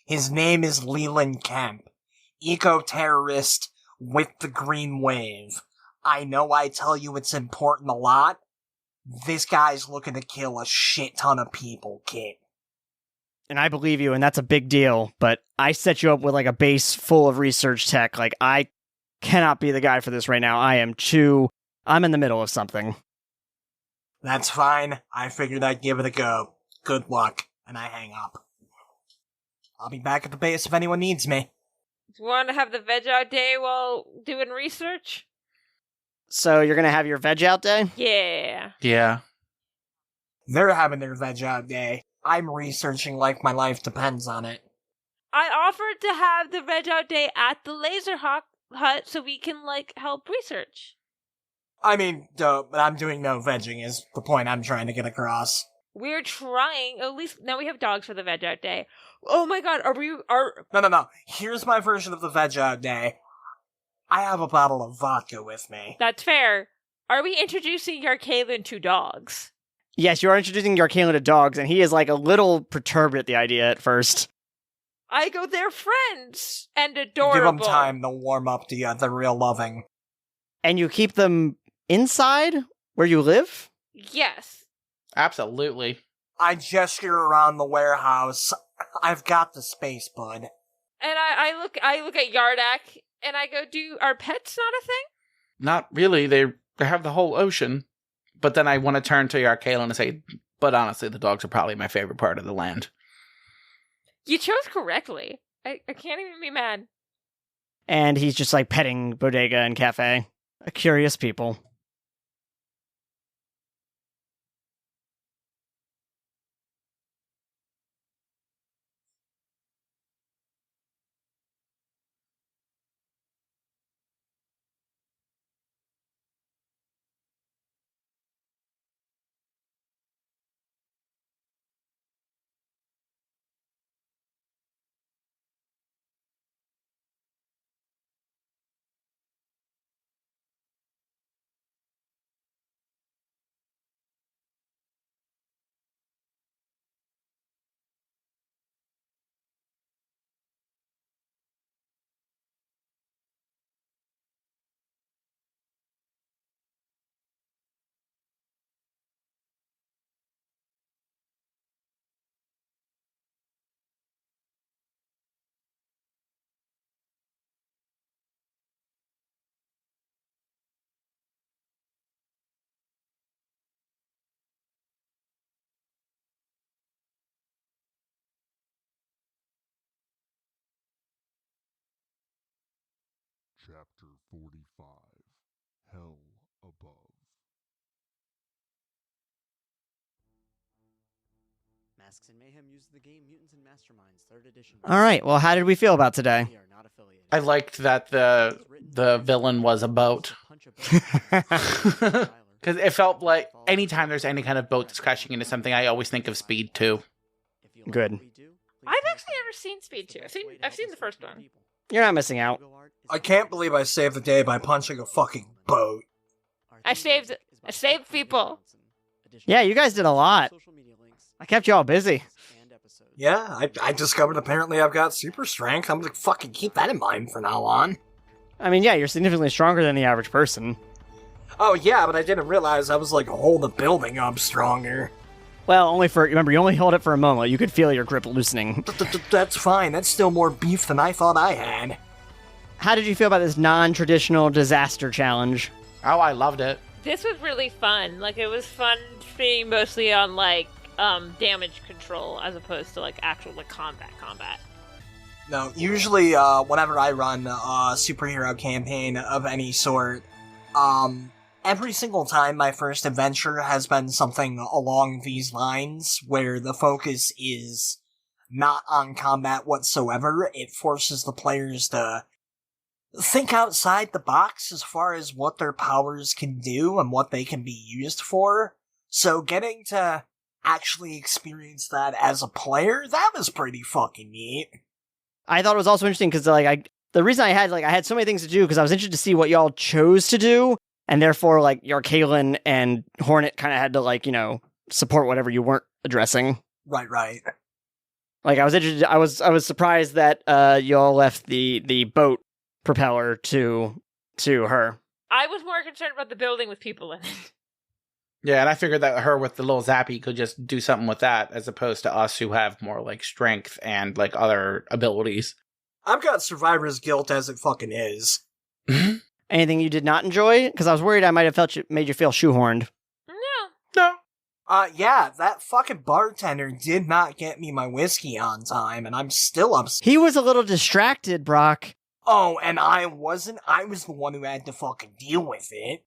His name is Leland Kemp. Eco-terrorist with the green wave. I know I tell you it's important a lot. This guy's looking to kill a shit ton of people, kid. And I believe you, and that's a big deal, but I set you up with like a base full of research tech. Like, I cannot be the guy for this right now. I'm in the middle of something. That's fine. I figured I'd give it a go. Good luck. And I hang up. I'll be back at the base if anyone needs me. Do you want to have the veg out day while doing research? So you're gonna have your veg out day? Yeah. Yeah. They're having their veg out day. I'm researching like my life depends on it. I offered to have the veg out day at the Lazerhawk hut so we can, help research. I mean, but I'm doing no vegging is the point I'm trying to get across. We're trying, at least now we have dogs for the veg out day. Oh my god, No. Here's my version of the veg out day. I have a bottle of vodka with me. That's fair. Are we introducing Yarkalen to dogs? Yes, you are introducing Yarkalen to dogs, and he is like a little perturbed at the idea at first. I go, they're friends and adorable. Give them time to warm up to the real loving. And you keep them inside Where you live? Yes. Absolutely. I gesture around the warehouse. I've got the space, bud. And I look at Yardak and I go, are pets not a thing? Not really. They have the whole ocean. But then I want to turn to Yarkalen and say, but honestly, the dogs are probably my favorite part of the land. You chose correctly. I can't even be mad. And he's just like petting Bodega and Cafe. Curious people. Chapter 45 Hell Above. Masks and Mayhem uses the game Mutants and Masterminds 3rd edition. All right, well, how did we feel about today? I liked that the villain was a boat. Because it felt like anytime there's any kind of boat that's crashing into something, I always think of Speed 2. Good. I've actually never seen Speed 2. I've seen the first one. You're not missing out. I can't believe I saved the day by punching a fucking boat. I saved people. Yeah, you guys did a lot. I kept you all busy. Yeah, I discovered apparently I've got super strength. I'm gonna fucking keep that in mind from now on. I mean, yeah, you're significantly stronger than the average person. Oh yeah, but I didn't realize I was like hold the building up stronger. Well, remember, you only held it for a moment. You could feel your grip loosening. That's fine. That's still more beef than I thought I had. How did you feel about this non-traditional disaster challenge? Oh, I loved it. This was really fun. Like, it was fun being mostly on, like, damage control as opposed to, like, actual, like, combat. No, usually, whenever I run a superhero campaign of any sort, every single time my first adventure has been something along these lines, where the focus is not on combat whatsoever. It forces the players to think outside the box as far as what their powers can do and what they can be used for. So getting to actually experience that as a player, that was pretty fucking neat. I thought it was also interesting because, like, the reason I had so many things to do because I was interested to see what y'all chose to do, and therefore, like, Yarkalen and Hornet kind of had to, like, support whatever you weren't addressing. Right. Like, I was interested. I was surprised that y'all left the boat propeller to her. I was more concerned about the building with people in it. Yeah, and I figured that her with the little zappy could just do something with that, as opposed to us who have more, like, strength and, like, other abilities. I've got survivor's guilt as it fucking is. Anything you did not enjoy? Because I was worried I might have made you feel shoehorned. No. Yeah, that fucking bartender did not get me my whiskey on time, and I'm still upset. He was a little distracted, Brock. Oh, and I wasn't? I was the one who had to fucking deal with it.